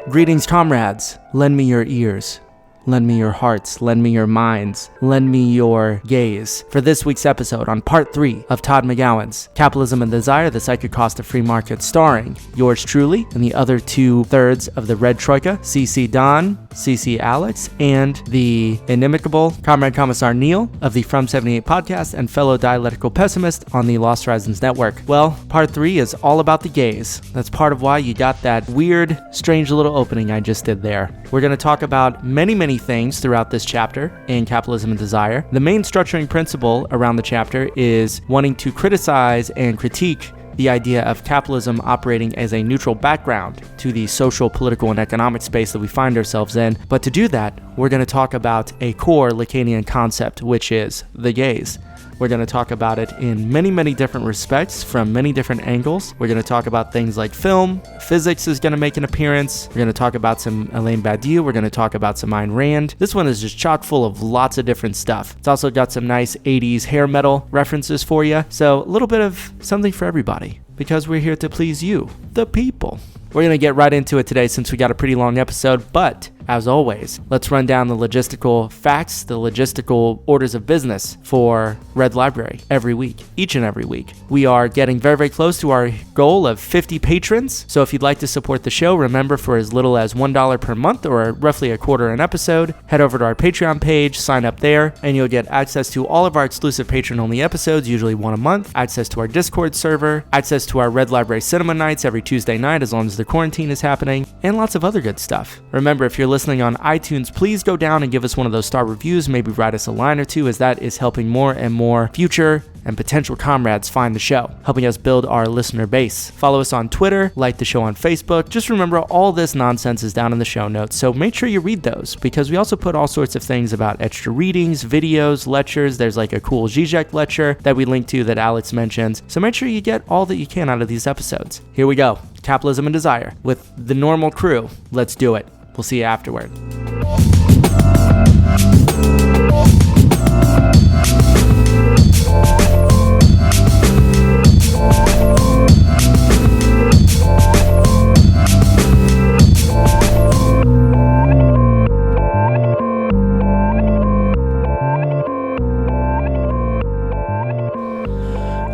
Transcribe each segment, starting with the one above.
Greetings, comrades. Lend me your ears. Lend me your hearts, lend me your minds, lend me your gaze for this week's episode on part 3 of Todd McGowan's Capitalism and Desire, the Psychic Cost of Free Market, starring yours truly and the other 2/3 of the Red Troika, CC Don, CC Alex, and the inimitable Comrade Commissar Neil of the From 78 podcast and fellow dialectical pessimist on the Lost Horizons Network. Well, part 3 is all about the gaze. That's part of why you got that weird, strange little opening I just did there. We're going to talk about many things throughout this chapter in Capitalism and Desire. The main structuring principle around the chapter is wanting to criticize and critique the idea of capitalism operating as a neutral background to the social, political, and economic space that we find ourselves in. But to do that, we're going to talk about a core Lacanian concept, which is the gaze. We're going to talk about it in many different respects from many different angles. We're going to talk about things like film. Physics is going to make an appearance. We're going to talk about some Badiou. We're going to talk about some Ayn Rand. This one is just chock full of lots of different stuff. It's also got some nice 80s hair metal references for you. So a little bit of something for everybody because we're here to please you, the people. We're going to get right into it today since we got a pretty long episode, but as always, let's run down the logistical facts, the logistical orders of business for Red Library every week, each and every week. We are getting very close to our goal of 50 patrons. So if you'd like to support the show, remember for as little as $1 per month or roughly a quarter an episode, head over to our Patreon page, sign up there, and you'll get access to all of our exclusive patron-only episodes, usually one a month, access to our Discord server, access to our Red Library Cinema nights every Tuesday night as long as the quarantine is happening, and lots of other good stuff. Remember, if you're listening on iTunes, please go down and give us one of those star reviews, maybe write us a line or two, as that is helping more and more future and potential comrades find the show, helping us build our listener base. Follow us on Twitter, like the show on Facebook. Just remember, all this nonsense is down in the show notes, so make sure you read those, because we also put all sorts of things about extra readings, videos, lectures. There's like a cool Zizek lecture that we link to that Alex mentions, so make sure you get all that you can out of these episodes. Here we go. Capitalism and Desire with the normal crew. Let's do it. We'll see you afterward.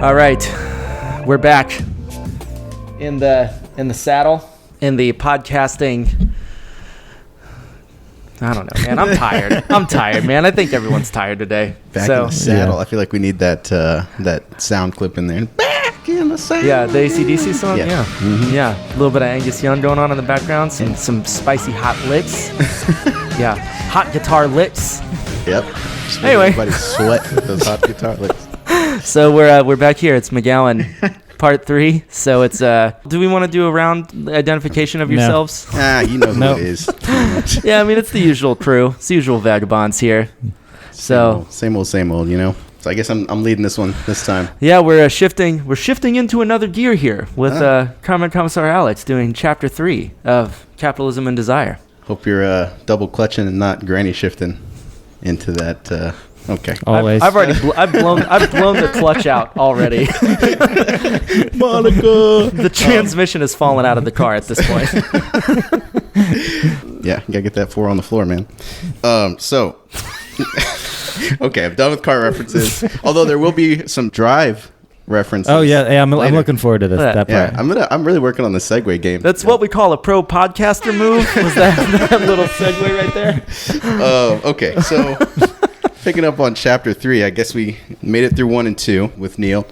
All right, we're back in the saddle, in the podcasting. I don't know, man. I'm tired. I'm tired, man. I think everyone's tired today. Back in the saddle. Yeah. I feel like we need that sound clip in there. Back in the saddle. Yeah, the AC/DC song. Yeah. Mm-hmm. Yeah. A little bit of Angus Young going on in the background. Some spicy hot licks. Yeah. Hot guitar licks. Yep. Just anyway, everybody sweat with those hot guitar licks. So we're back here. It's McGowan. Part 3. So it's do we want to do a round identification of yourselves? You know who it is. Yeah, I mean, it's the usual crew. It's the usual vagabonds here. So same old, you know. So I guess I'm leading this one this time. Yeah, we're shifting into another gear here with Comrade Commissar Alex doing chapter 3 of Capitalism and Desire. Hope you're double clutching and not granny shifting into that. Okay. Always. I've blown the clutch out already. Monica. The transmission has fallen out of the car at this point. Yeah, you gotta get that 4 on the floor, man. So okay, I'm done with car references. Although there will be some drive references. Oh yeah, I'm looking forward to that part. Yeah, I'm really working on the segue game. That's what we call a pro podcaster move. Was that little segue right there? Okay, so picking up on chapter 3, I guess we made it through 1 and 2 with Neil.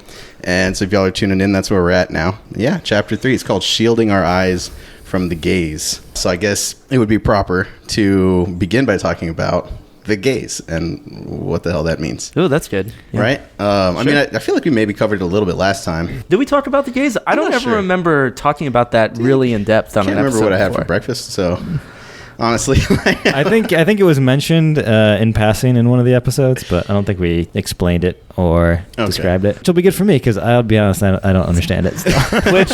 And so if y'all are tuning in, that's where we're at now. Yeah, chapter 3 is called Shielding Our Eyes from the Gaze. So I guess it would be proper to begin by talking about the gaze and what the hell that means. Oh, that's good. Yeah. Right? I mean, I feel like we maybe covered it a little bit last time. Did we talk about the gaze? I don't ever remember talking about that really in depth on an episode. I can't remember what I had for breakfast, so honestly. I think it was mentioned in passing in one of the episodes, but I don't think we explained it or described it. Which will be good for me because I'll be honest, I don't understand it still. Which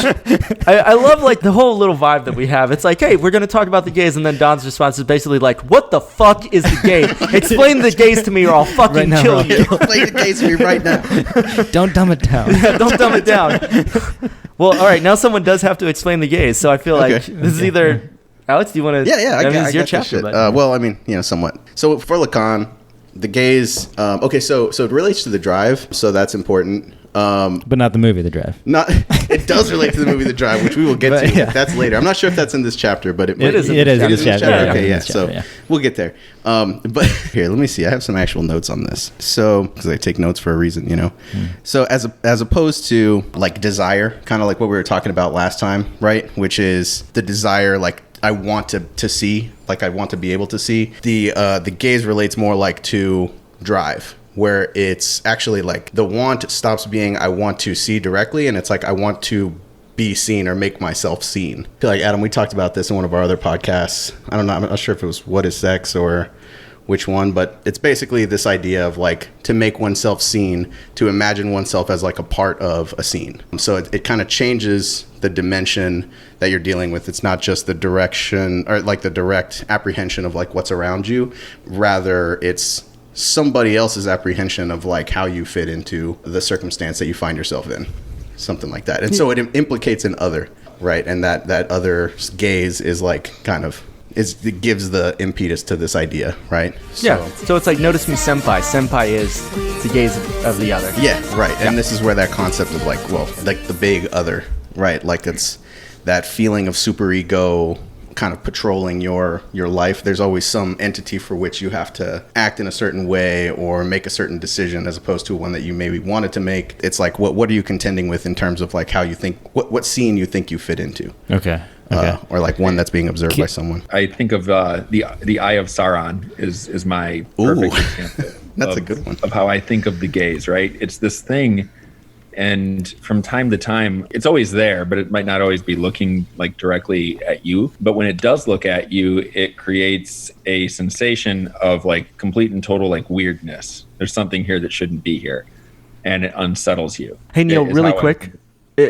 I love, like the whole little vibe that we have. It's like, hey, we're going to talk about the gaze, and then Don's response is basically like, what the fuck is the gaze? Explain the gaze to me or I'll fucking kill you. Explain the gaze to me right now. Don't dumb it down. Yeah, don't dumb it down. Well, all right, now someone does have to explain the gaze, so I feel like this is either... Alex, do you want to? Yeah, I mean, I it's your got this chapter, shit. but Well, I mean, somewhat. So for Lacan, the gaze. Okay, so it relates to the drive, so that's important. But not the movie, The Drive. It does relate to the movie The Drive, which we will get to. Yeah. That's later. I'm not sure if that's in this chapter, but it is. It is in this chapter. chapter. Okay, in yeah. this So chapter, yeah. we'll get there. But here, let me see. I have some actual notes on this. So because I take notes for a reason, So as opposed to like desire, kind of like what we were talking about last time, right? Which is the desire, like I want to see, like I want to be able to see. The gaze relates more like to drive, where it's actually like the want stops being I want to see directly, and it's like I want to be seen or make myself seen. I feel like, Adam, we talked about this in one of our other podcasts. I don't know, I'm not sure if it was What is Sex or which one, but it's basically this idea of like to make oneself seen, to imagine oneself as like a part of a scene. So it kind of changes the dimension that you're dealing with. It's not just the direction or like the direct apprehension of like what's around you. Rather, it's somebody else's apprehension of like how you fit into the circumstance that you find yourself in, something like that. And so it implicates an other, right? And that other's gaze is like kind of it gives the impetus to this idea, right? So it's like, notice me, senpai. Senpai is the gaze of the other. Yeah, right. And this is where that concept of like, well, like the big other, right? Like it's that feeling of superego kind of patrolling your life. There's always some entity for which you have to act in a certain way or make a certain decision, as opposed to one that you maybe wanted to make. It's like, what are you contending with in terms of like how you think, what scene you think you fit into? Okay. Or like one that's being observed by someone. I think of the Eye of Sauron is my perfect example. That's a good one. Of how I think of the gaze, right? It's this thing, and from time to time, it's always there, but it might not always be looking like directly at you. But when it does look at you, it creates a sensation of like complete and total like weirdness. There's something here that shouldn't be here, and it unsettles you. Hey, Neil, really quick.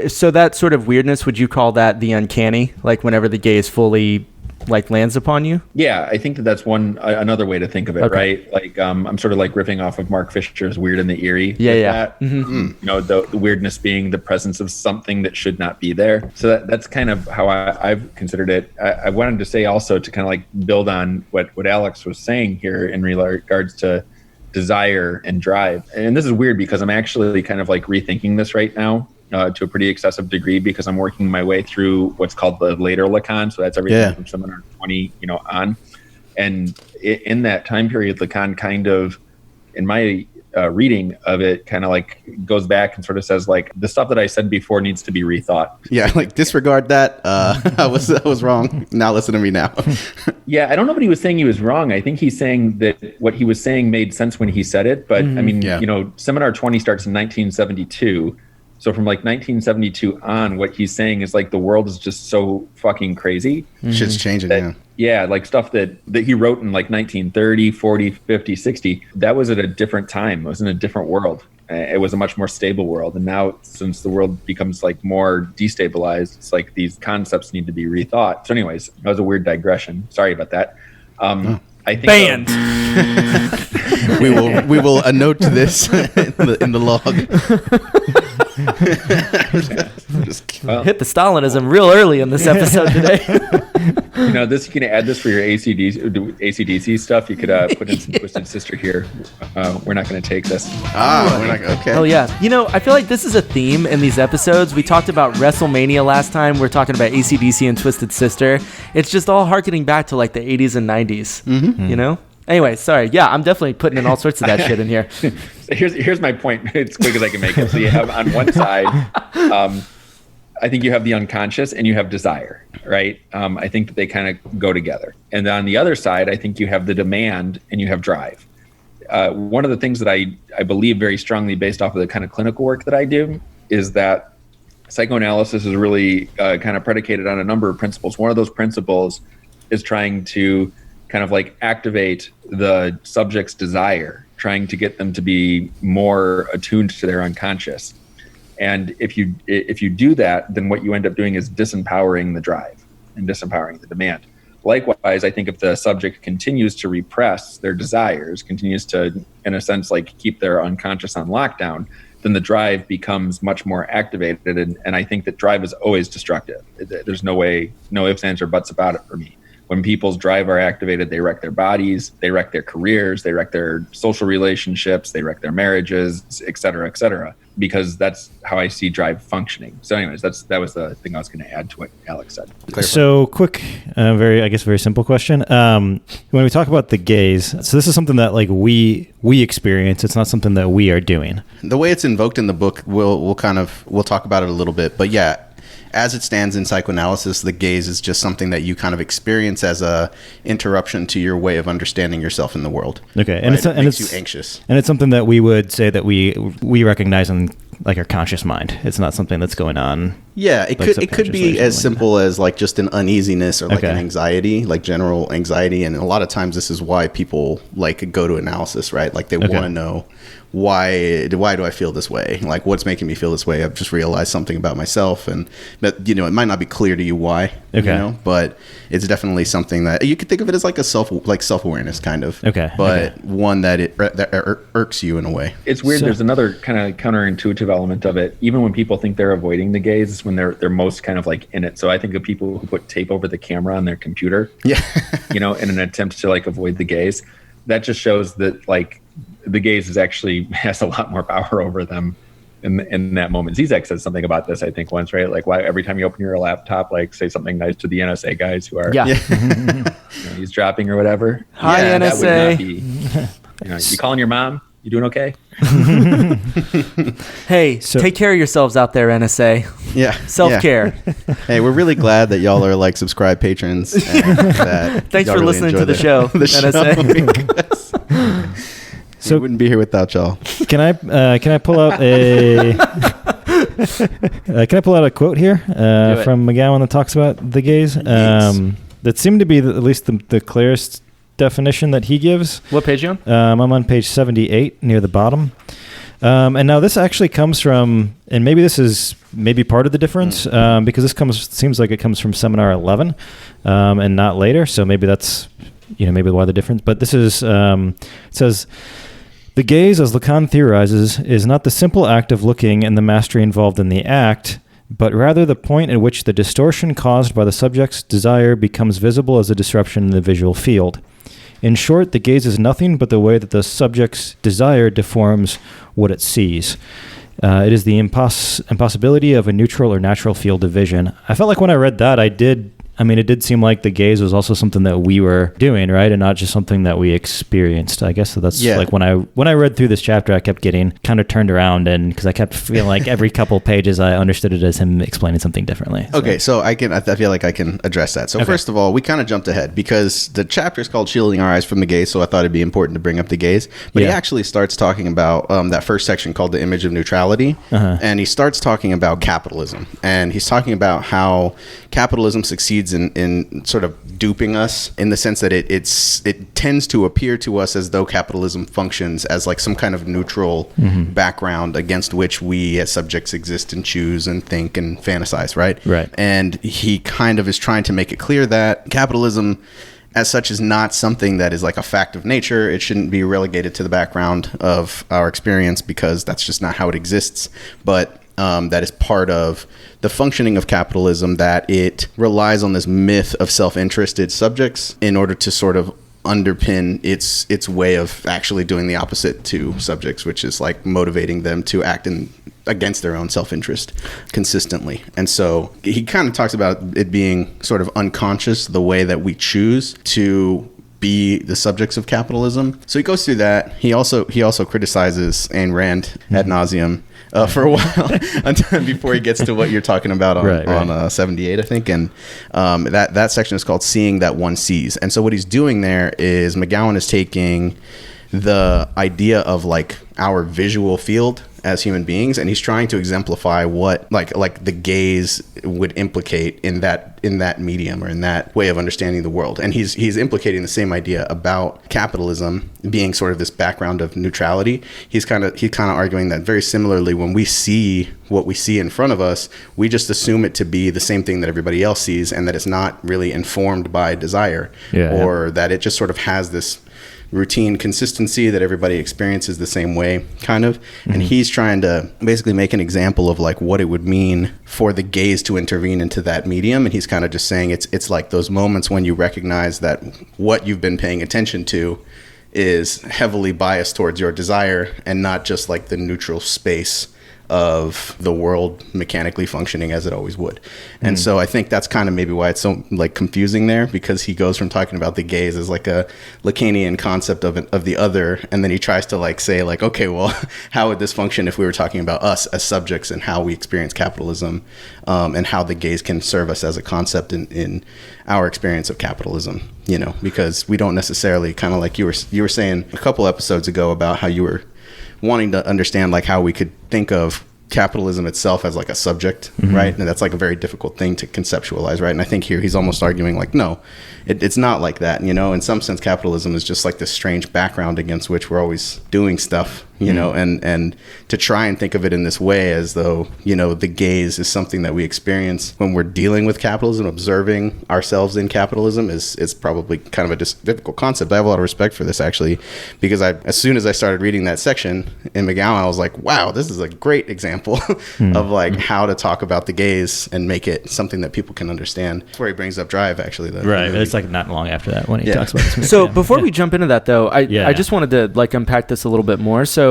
So that sort of weirdness, would you call that the uncanny? Like whenever the gaze fully like lands upon you? Yeah, I think that's another way to think of it, Okay. right? Like I'm sort of like riffing off of Mark Fisher's Weird and the Eerie. Yeah. Mm-hmm. The weirdness being the presence of something that should not be there. So that's kind of how I've considered it. I wanted to say also to kind of like build on what Alex was saying here in regards to desire and drive. And this is weird because I'm actually kind of like rethinking this right now. To a pretty excessive degree, because I'm working my way through what's called the later Lacan. So that's everything from seminar 20, on. And in that time period, Lacan kind of, in my reading of it, kind of like goes back and sort of says like, the stuff that I said before needs to be rethought. Yeah, like disregard that. I was wrong. Now listen to me now. Yeah, I don't know what he was saying he was wrong. I think he's saying that what he was saying made sense when he said it. But I mean, seminar 20 starts in 1972. So from like 1972 on, what he's saying is like the world is just so fucking crazy. Shit's changing, Yeah, like stuff that he wrote in like 1930, 40, 50, 60. That was at a different time. It was in a different world. It was a much more stable world. And now, since the world becomes like more destabilized, it's like these concepts need to be rethought. So anyways, that was a weird digression. Sorry about that. I think Banned. We will note this in the log. Well, Hit the Stalinism real early in this episode today. this you can add this for your ACDC stuff. You could put in some Twisted Sister here. We're not going to take this. We're not okay. Oh yeah. I feel like this is a theme in these episodes. We talked about WrestleMania last time. We're talking about AC/DC and Twisted Sister. It's just all harkening back to like the 80s and 90s. Mm-hmm. Anyway, sorry. Yeah, I'm definitely putting in all sorts of that shit in here. So here's my point. It's quick as I can make it. So you have on one side, I think you have the unconscious and you have desire, right? I think that they kind of go together. And on the other side, I think you have the demand and you have drive. One of the things that I believe very strongly based off of the kind of clinical work that I do is that psychoanalysis is really kind of predicated on a number of principles. One of those principles is trying to kind of like activate the subject's desire, trying to get them to be more attuned to their unconscious. And if you do that, then what you end up doing is disempowering the drive and disempowering the demand. Likewise, I think if the subject continues to repress their desires, continues to, in a sense, like keep their unconscious on lockdown, then the drive becomes much more activated. And I think that drive is always destructive. There's no ifs, ands, or buts about it for me. when people's drive are activated, they wreck their bodies, they wreck their careers, they wreck their social relationships, they wreck their marriages, et cetera, because that's how I see drive functioning. So anyways, that was the thing I was going to add to what Alex said. So quick, very simple question. When we talk about the gaze, so this is something that like we experience. It's not something that we are doing. The way it's invoked in the book, we'll talk about it a little bit, but yeah, as it stands in psychoanalysis, the gaze is just something that you kind of experience as a interruption to your way of understanding yourself in the world. Okay, and it makes you anxious. And it's something that we would say that we recognize in like our conscious mind. It's not something that's going on. Yeah, it could be as simple as like just an uneasiness or like an anxiety, like general anxiety. And a lot of times this is why people like go to analysis, right? Like they want to know why do I feel this way? Like what's making me feel this way? I've just realized something about myself, but you know, it might not be clear to you why, you know, but it's definitely something that you could think of it as like self-awareness kind of, but one that irks you in a way. It's weird. There's another kind of counterintuitive element of it. Even when people think they're avoiding the gaze, is when they're most kind of like in it. So I think of people who put tape over the camera on their computer, you know, in an attempt to like avoid the gaze. That just shows that like the gaze has a lot more power over them in that moment. Zizek says something about this, I think, once, right? Like, why every time you open your laptop, like say something nice to the NSA guys who are he's dropping or whatever. Hi, NSA. That would not be, you calling your mom? You doing okay? Hey, take care of yourselves out there, NSA. Yeah. Self-care. Yeah. Hey, we're really glad that y'all are like subscribed patrons. Thanks for listening to the show, NSA. So we wouldn't be here without y'all. Can I pull out a quote here from McGowan that talks about the gaze? That seemed to be at least the clearest definition that he gives. What page are you on? I'm on page 78 near the bottom. And now this actually comes from, and maybe this is part of the difference, because this seems like it comes from seminar 11 and not later. So maybe that's, maybe why the difference. But this is, it says, the gaze, as Lacan theorizes, is not the simple act of looking and the mastery involved in the act, but rather the point at which the distortion caused by the subject's desire becomes visible as a disruption in the visual field. In short, the gaze is nothing but the way that the subject's desire deforms what it sees. It is the impossibility of a neutral or natural field of vision. I felt like when I read that, it did seem like the gaze was also something that we were doing, right? And not just something that we experienced. I guess that's like when I read through this chapter, I kept getting kind of turned around, and because I kept feeling like every couple pages I understood it as him explaining something differently. Okay, so I feel like I can address that. So first of all, we kind of jumped ahead because the chapter is called Shielding Our Eyes from the Gaze, so I thought it'd be important to bring up the gaze. But he actually starts talking about that first section called The Image of Neutrality, and he starts talking about capitalism. And he's talking about how capitalism succeeds in sort of duping us in the sense that it tends to appear to us as though capitalism functions as like some kind of neutral background against which we as subjects exist and choose and think and fantasize, right? Right. And he kind of is trying to make it clear that capitalism as such is not something that is like a fact of nature. It shouldn't be relegated to the background of our experience because that's just not how it exists. But that is part of the functioning of capitalism, that it relies on this myth of self-interested subjects in order to sort of underpin its way of actually doing the opposite to subjects, which is like motivating them to act against their own self-interest consistently. And so he kind of talks about it being sort of unconscious, the way that we choose to be the subjects of capitalism. So he goes through that. He also criticizes Ayn Rand ad nauseum for a while before he gets to what you're talking about on 78, I think. And that section is called Seeing That One Sees. And so what he's doing there is McGowan is taking the idea of like our visual field as human beings, and he's trying to exemplify what like the gaze would implicate in that medium or in that way of understanding the world. And he's implicating the same idea about capitalism being sort of this background of neutrality. He's kind of arguing that very similarly, when we see what we see in front of us, we just assume it to be the same thing that everybody else sees, and that it's not really informed by desire, that it just sort of has this routine consistency that everybody experiences the same way, kind of. And he's trying to basically make an example of like what it would mean for the gaze to intervene into that medium. And he's kind of just saying it's like those moments when you recognize that what you've been paying attention to is heavily biased towards your desire and not just like the neutral space of the world mechanically functioning as it always would. And so I think that's kind of maybe why it's so like confusing there, because he goes from talking about the gaze as like a Lacanian concept of the other, and then he tries to like say like, okay, well, how would this function if we were talking about us as subjects and how we experience capitalism, and how the gaze can serve us as a concept in our experience of capitalism, you know, because we don't necessarily, kind of like you were saying a couple episodes ago about how you were wanting to understand like how we could think of capitalism itself as like a subject, right? And that's like a very difficult thing to conceptualize, right? And I think here he's almost arguing like, no, it's not like that, you know. In some sense, capitalism is just like this strange background against which we're always doing stuff, you know, and to try and think of it in this way as though, you know, the gaze is something that we experience when we're dealing with capitalism, observing ourselves in capitalism is probably kind of a difficult concept. I have a lot of respect for this actually, because as soon as I started reading that section in McGowan, I was like, wow, this is a great example of like how to talk about the gaze and make it something that people can understand. That's where he brings up Drive actually. Right. It's like not long after that when he talks about this. So before we jump into that though, I just wanted to like unpack this a little bit more. So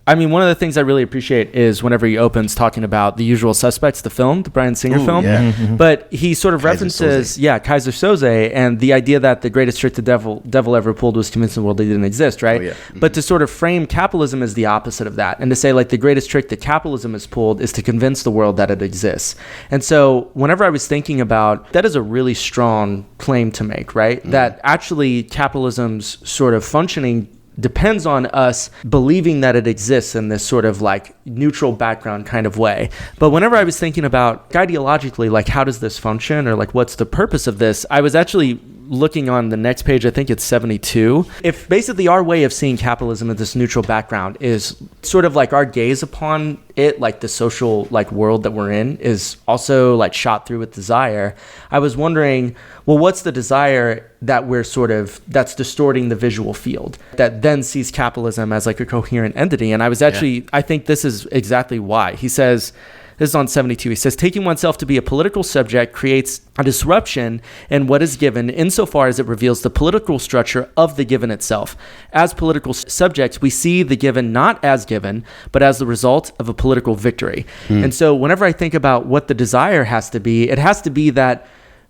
I mean, one of the things I really appreciate is whenever he opens talking about The Usual Suspects, the film, the Bryan Singer film, but he sort of references, Kaiser Soze, and the idea that the greatest trick the devil ever pulled was convincing the world they didn't exist, right? But to sort of frame capitalism as the opposite of that, and to say like the greatest trick that capitalism has pulled is to convince the world that it exists. And so whenever I was thinking about, that is a really strong claim to make, right? That actually capitalism's sort of functioning depends on us believing that it exists in this sort of like neutral background kind of way. But whenever I was thinking about ideologically, like how does this function, or like what's the purpose of this, I was actually looking on the next page, I think it's 72. If basically our way of seeing capitalism in this neutral background is sort of like our gaze upon it, like the social like world that we're in is also like shot through with desire, I was wondering, well, what's the desire that we're sort of, that's distorting the visual field, that then sees capitalism as like a coherent entity? And I was actually, I think this is exactly why. He says, this is on 72. He says, taking oneself to be a political subject creates a disruption in what is given insofar as it reveals the political structure of the given itself. As political subjects, we see the given not as given, but as the result of a political victory. And so whenever I think about what the desire has to be, it has to be that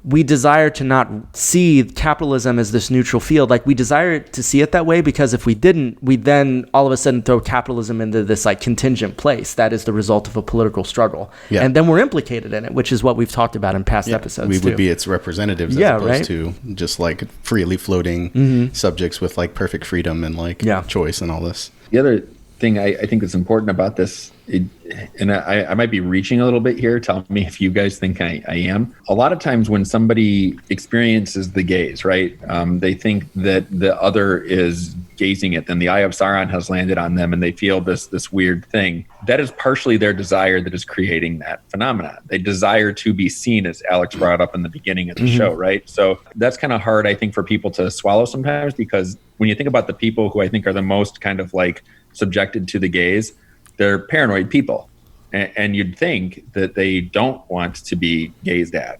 we desire to not see capitalism as this neutral field. Like we desire to see it that way because if we didn't, we then all of a sudden throw capitalism into this like contingent place that is the result of a political struggle. And then we're implicated in it, which is what we've talked about in past episodes. We would be its representatives as opposed to just like freely floating subjects with like perfect freedom and like choice and all this. The other thing I think that's important about this, and I might be reaching a little bit here, tell me if you guys think I am. A lot of times when somebody experiences the gaze, right, they think that the other is gazing at them. The eye of Sauron has landed on them and they feel this weird thing. That is partially their desire that is creating that phenomenon. They desire to be seen, as Alex brought up in the beginning of the show, right? So that's kind of hard, I think, for people to swallow sometimes, because when you think about the people who I think are the most kind of like subjected to the gaze, they're paranoid people. And you'd think that they don't want to be gazed at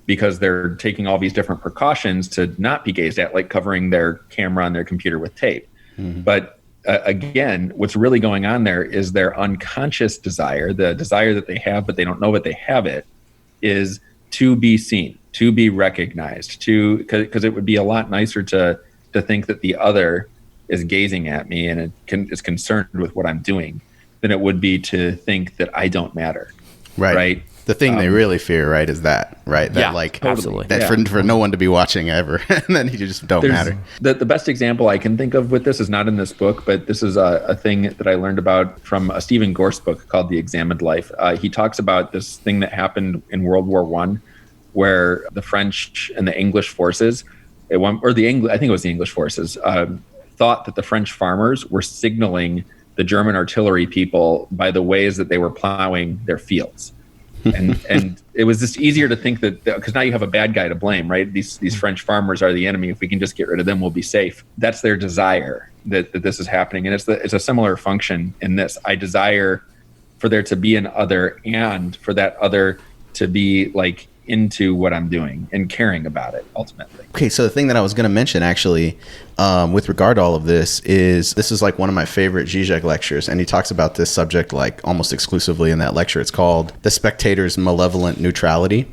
because they're taking all these different precautions to not be gazed at, like covering their camera on their computer with tape. But again, what's really going on there is their unconscious desire, the desire that they have, but they don't know that they have it, is to be seen, to be recognized, because it would be a lot nicer to think that the other is gazing at me and is concerned with what I'm doing than it would be to think that I don't matter. Right. The thing they really fear, right, is that, right? That like, absolutely. That for no one to be watching ever, and then you just don't matter. The best example I can think of with this is not in this book, but this is a thing that I learned about from a Stephen Gorse book called The Examined Life. He talks about this thing that happened in World War I, where the French and the English forces, I think it was the English forces, thought that the French farmers were signaling the German artillery people by the ways that they were plowing their fields. And it was just easier to think that, because now you have a bad guy to blame, right? These French farmers are the enemy. If we can just get rid of them, we'll be safe. That's their desire that this is happening. And it's a similar function in this. I desire for there to be an other, and for that other to be like into what I'm doing and caring about it ultimately. Okay, so the thing that I was going to mention actually with regard to all of this is like one of my favorite Zizek lectures, and he talks about this subject like almost exclusively in that lecture. It's called The Spectator's Malevolent Neutrality.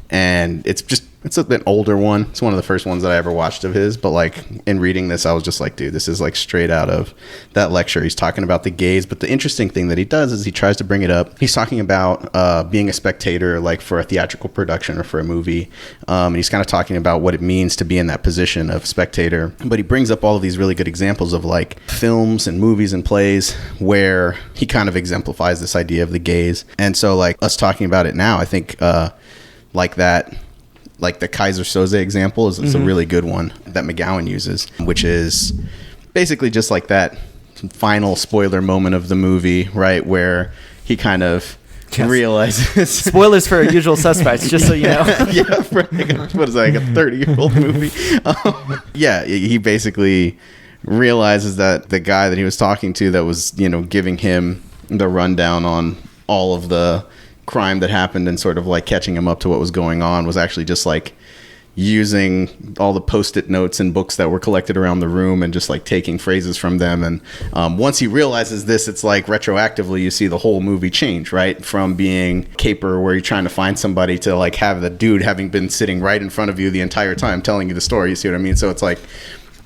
And it's an older one. It's one of the first ones that I ever watched of his, but like in reading this, I was just like, dude, this is like straight out of that lecture. He's talking about the gaze, but the interesting thing that he does is he tries to bring it up. He's talking about being a spectator, like for a theatrical production or for a movie. And he's kind of talking about what it means to be in that position of spectator. But he brings up all of these really good examples of like films and movies and plays where he kind of exemplifies this idea of the gaze. And so like us talking about it now, I think like that, like the Kaiser Soze example is a really good one that McGowan uses, which is basically just like that final spoiler moment of the movie, right, where he kind of realizes spoilers for Usual Suspects, just so you know. Yeah, for like what is that, like a 30-year-old movie? Yeah, he basically realizes that the guy that he was talking to that was, you know, giving him the rundown on all of the crime that happened and sort of like catching him up to what was going on was actually just like using all the post-it notes and books that were collected around the room and just like taking phrases from them. And once he realizes this, it's like retroactively you see the whole movie change, right? From being caper where you're trying to find somebody to like have the dude having been sitting right in front of you the entire time telling you the story. You see what I mean? So it's like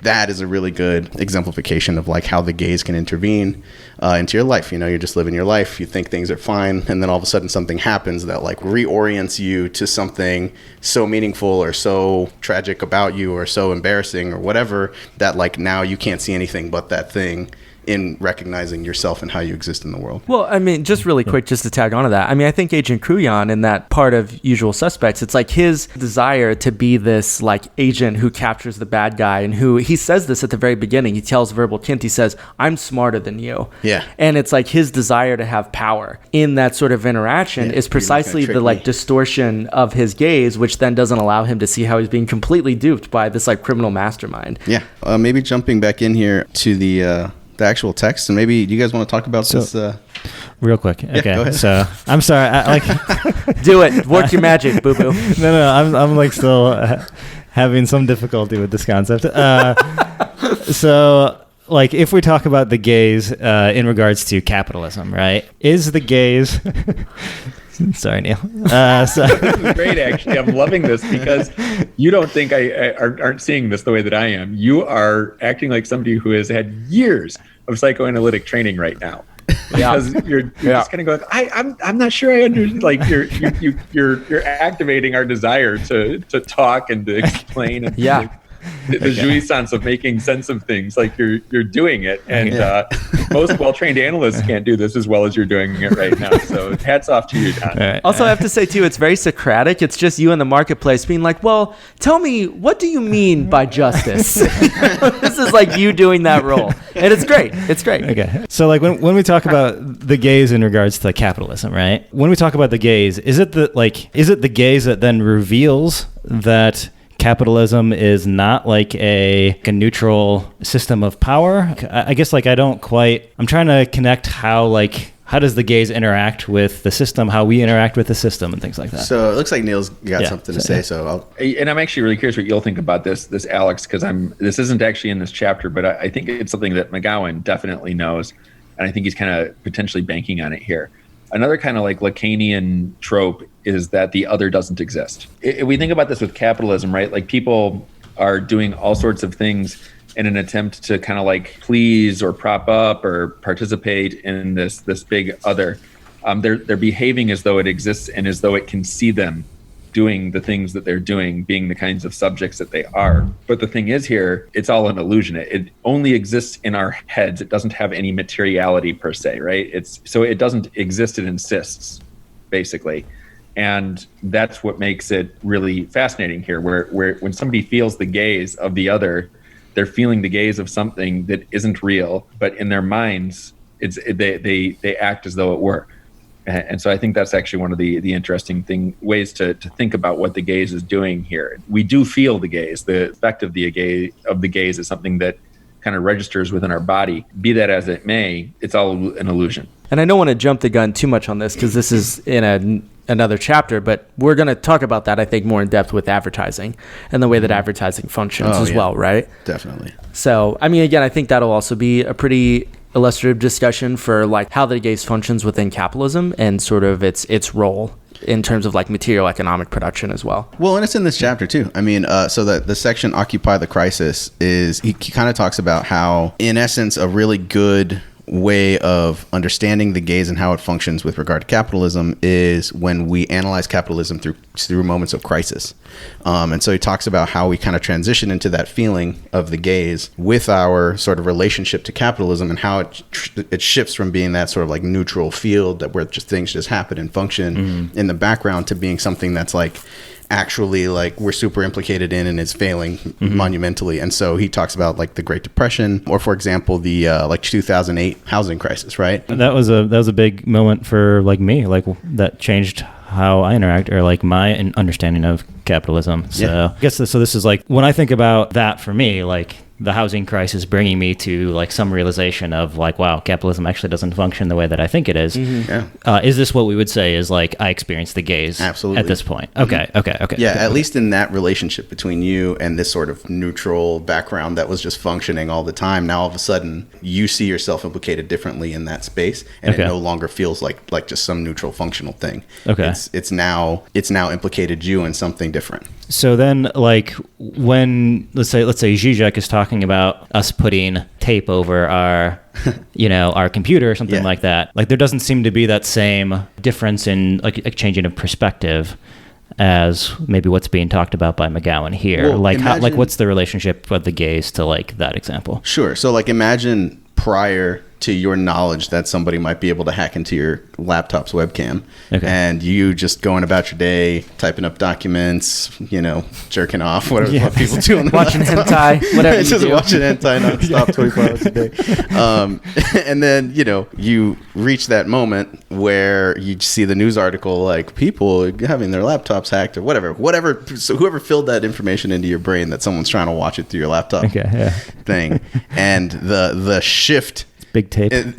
that is a really good exemplification of like how the gaze can intervene into your life. You know, you're just living your life, you think things are fine, and then all of a sudden something happens that like reorients you to something so meaningful or so tragic about you or so embarrassing or whatever, that like now you can't see anything but that thing in recognizing yourself and how you exist in the world. Well, I mean, just really quick, just to tag onto that. I mean, I think Agent Kruyan in that part of Usual Suspects, it's like his desire to be this like agent who captures the bad guy, and who he says this at the very beginning. He tells Verbal Kint, he says, "I'm smarter than you." Yeah. And it's like his desire to have power in that sort of interaction is precisely the like distortion of his gaze, which then doesn't allow him to see how he's being completely duped by this like criminal mastermind. Yeah. Maybe jumping back in here to the actual text, and maybe you guys want to talk about this real quick. Yeah, okay, go ahead. So I'm sorry, like do it, work your magic, boo boo. no, I'm like still having some difficulty with this concept. So like if we talk about the gaze in regards to capitalism, right, is the gaze sorry, Neil. This is great, actually. I'm loving this because you don't think I aren't seeing this the way that I am. You are acting like somebody who has had years of psychoanalytic training right now. Because you're just kind of going, I'm not sure I understand. Like you're activating our desire to talk and to explain. And the jouissance of making sense of things, like you're doing it, and most well-trained analysts can't do this as well as you're doing it right now. So hats off to you, Don. Right. Also, I have to say too, it's very Socratic. It's just you in the marketplace being like, "Well, tell me, what do you mean by justice?" This is like you doing that role, and it's great. It's great. Okay, so like when we talk about the gaze in regards to capitalism, right? When we talk about the gaze, is it the gaze that then reveals that capitalism is not like a neutral system of power? I guess like I'm trying to connect how does the gaze interact with the system, how we interact with the system and things like that. So it looks like Neil's got something to say. So and I'm actually really curious what you'll think about this Alex, because this isn't actually in this chapter, but I think it's something that McGowan definitely knows, and I think he's kind of potentially banking on it here. Another kind of like Lacanian trope is that the other doesn't exist. If we think about this with capitalism, right? Like people are doing all sorts of things in an attempt to kind of like please or prop up or participate in this big other. They're behaving as though it exists and as though it can see them doing the things that they're doing, being the kinds of subjects that they are. But the thing is here, it's all an illusion. It only exists in our heads. It doesn't have any materiality per se, right? So it doesn't exist, it insists, basically. And that's what makes it really fascinating here, where when somebody feels the gaze of the other, they're feeling the gaze of something that isn't real, but in their minds, they act as though it were. And so I think that's actually one of the interesting ways to think about what the gaze is doing here. We do feel the gaze. The effect of the gaze is something that kind of registers within our body. Be that as it may, it's all an illusion. And I don't want to jump the gun too much on this because this is in another chapter, but we're going to talk about that, I think, more in depth with advertising and the way that advertising functions well, right? Definitely. So, I mean, again, I think that'll also be a pretty illustrative discussion for like how the gaze functions within capitalism and sort of its role in terms of like material economic production as well. Well, and it's in this chapter too. I mean, so the section Occupy the Crisis is, he kind of talks about how, in essence, a really good way of understanding the gaze and how it functions with regard to capitalism is when we analyze capitalism through moments of crisis. And so he talks about how we kind of transition into that feeling of the gaze with our sort of relationship to capitalism, and how it shifts from being that sort of like neutral field that where just things just happen and function in the background to being something that's like actually like we're super implicated in and is failing monumentally. And so he talks about like the Great Depression, or for example the like 2008 housing crisis, right? That was a big moment for like me, like that changed how I interact, or like my understanding of capitalism. So I guess this is like when I think about that, for me, like the housing crisis bringing me to like some realization of like, wow, capitalism actually doesn't function the way that I think it is. Is this what we would say is like I experienced the gaze Absolutely. At this point? Okay. Yeah, at least in that relationship between you and this sort of neutral background that was just functioning all the time, now all of a sudden you see yourself implicated differently in that space, and it no longer feels like just some neutral functional thing. It's now implicated you in something different. So then, like, when let's say Zizek is talking about us putting tape over our our computer or something like that, like there doesn't seem to be that same difference in like a changing of perspective as maybe what's being talked about by McGowan here. Well, like what's the relationship of the gaze to like that example? Sure. So like imagine prior to your knowledge that somebody might be able to hack into your laptop's webcam, and you just going about your day, typing up documents, jerking off, whatever what people do on the watching hentai, whatever just watching hentai nonstop 24 hours a day. And then, you reach that moment where you see the news article, like people having their laptops hacked or whatever. So whoever filled that information into your brain that someone's trying to watch it through your laptop thing, and the shift. Big tape. It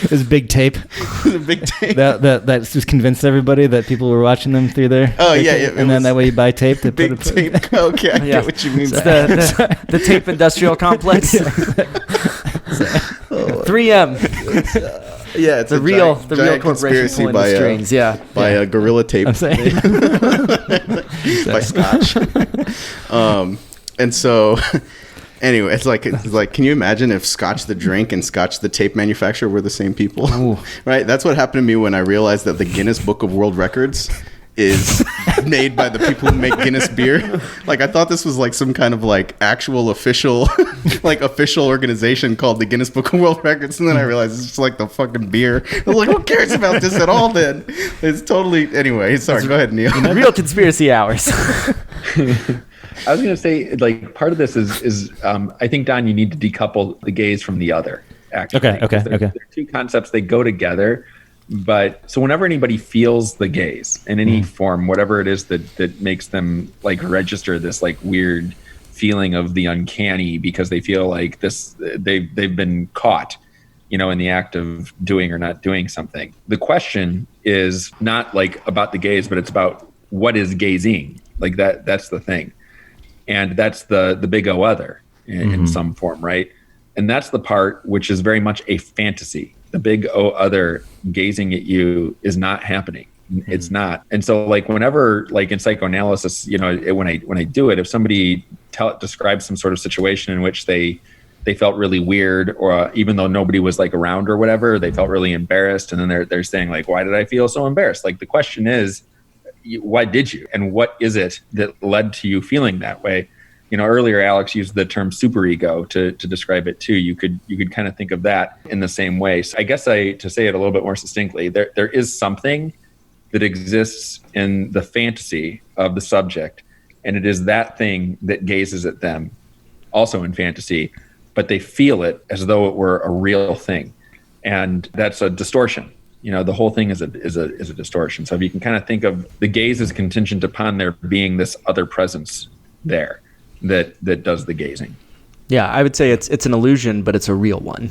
was big tape. It was a big tape. That just convinced everybody that people were watching them through there. Oh yeah, and then that way you buy tape to big put tape. Okay, I get what you mean. It's the tape industrial complex. 3M. It's the real corporation pulling the strings. By a Gorilla Tape. I'm saying. By Scotch. And so. Anyway, it's like, can you imagine if Scotch the drink and Scotch the tape manufacturer were the same people? Right? That's what happened to me when I realized that the Guinness Book of World Records is made by the people who make Guinness beer. Like, I thought this was like some kind of like actual official organization called the Guinness Book of World Records. And then I realized it's just like the fucking beer. I was like, who cares about this at all then? It's totally, anyway, sorry, go ahead, Neil. Real conspiracy hours. I was going to say, like, part of this is I think, Don, you need to decouple the gaze from the other, actually. Okay. They're two concepts, they go together. But so whenever anybody feels the gaze in any form, whatever it is that makes them like register this like weird feeling of the uncanny because they feel like they've been caught, in the act of doing or not doing something. The question is not like about the gaze, but it's about what is gazing. Like that's the thing. And that's the big O other in some form, right? And that's the part which is very much a fantasy. The big O other gazing at you is not happening. It's not. And so like whenever, like in psychoanalysis, when I do it, if somebody describes some sort of situation in which they felt really weird, or even though nobody was like around or whatever, they felt really embarrassed. And then they're saying like, why did I feel so embarrassed? Like the question is, why did you? And what is it that led to you feeling that way? Earlier Alex used the term superego to describe it too. You could kind of think of that in the same way. So I guess to say it a little bit more succinctly, there is something that exists in the fantasy of the subject, and it is that thing that gazes at them, also in fantasy, but they feel it as though it were a real thing. And that's a distortion. the whole thing is a distortion. So if you can kind of think of the gaze as contingent upon there being this other presence there that does the gazing. Yeah, I would say it's an illusion, but it's a real one.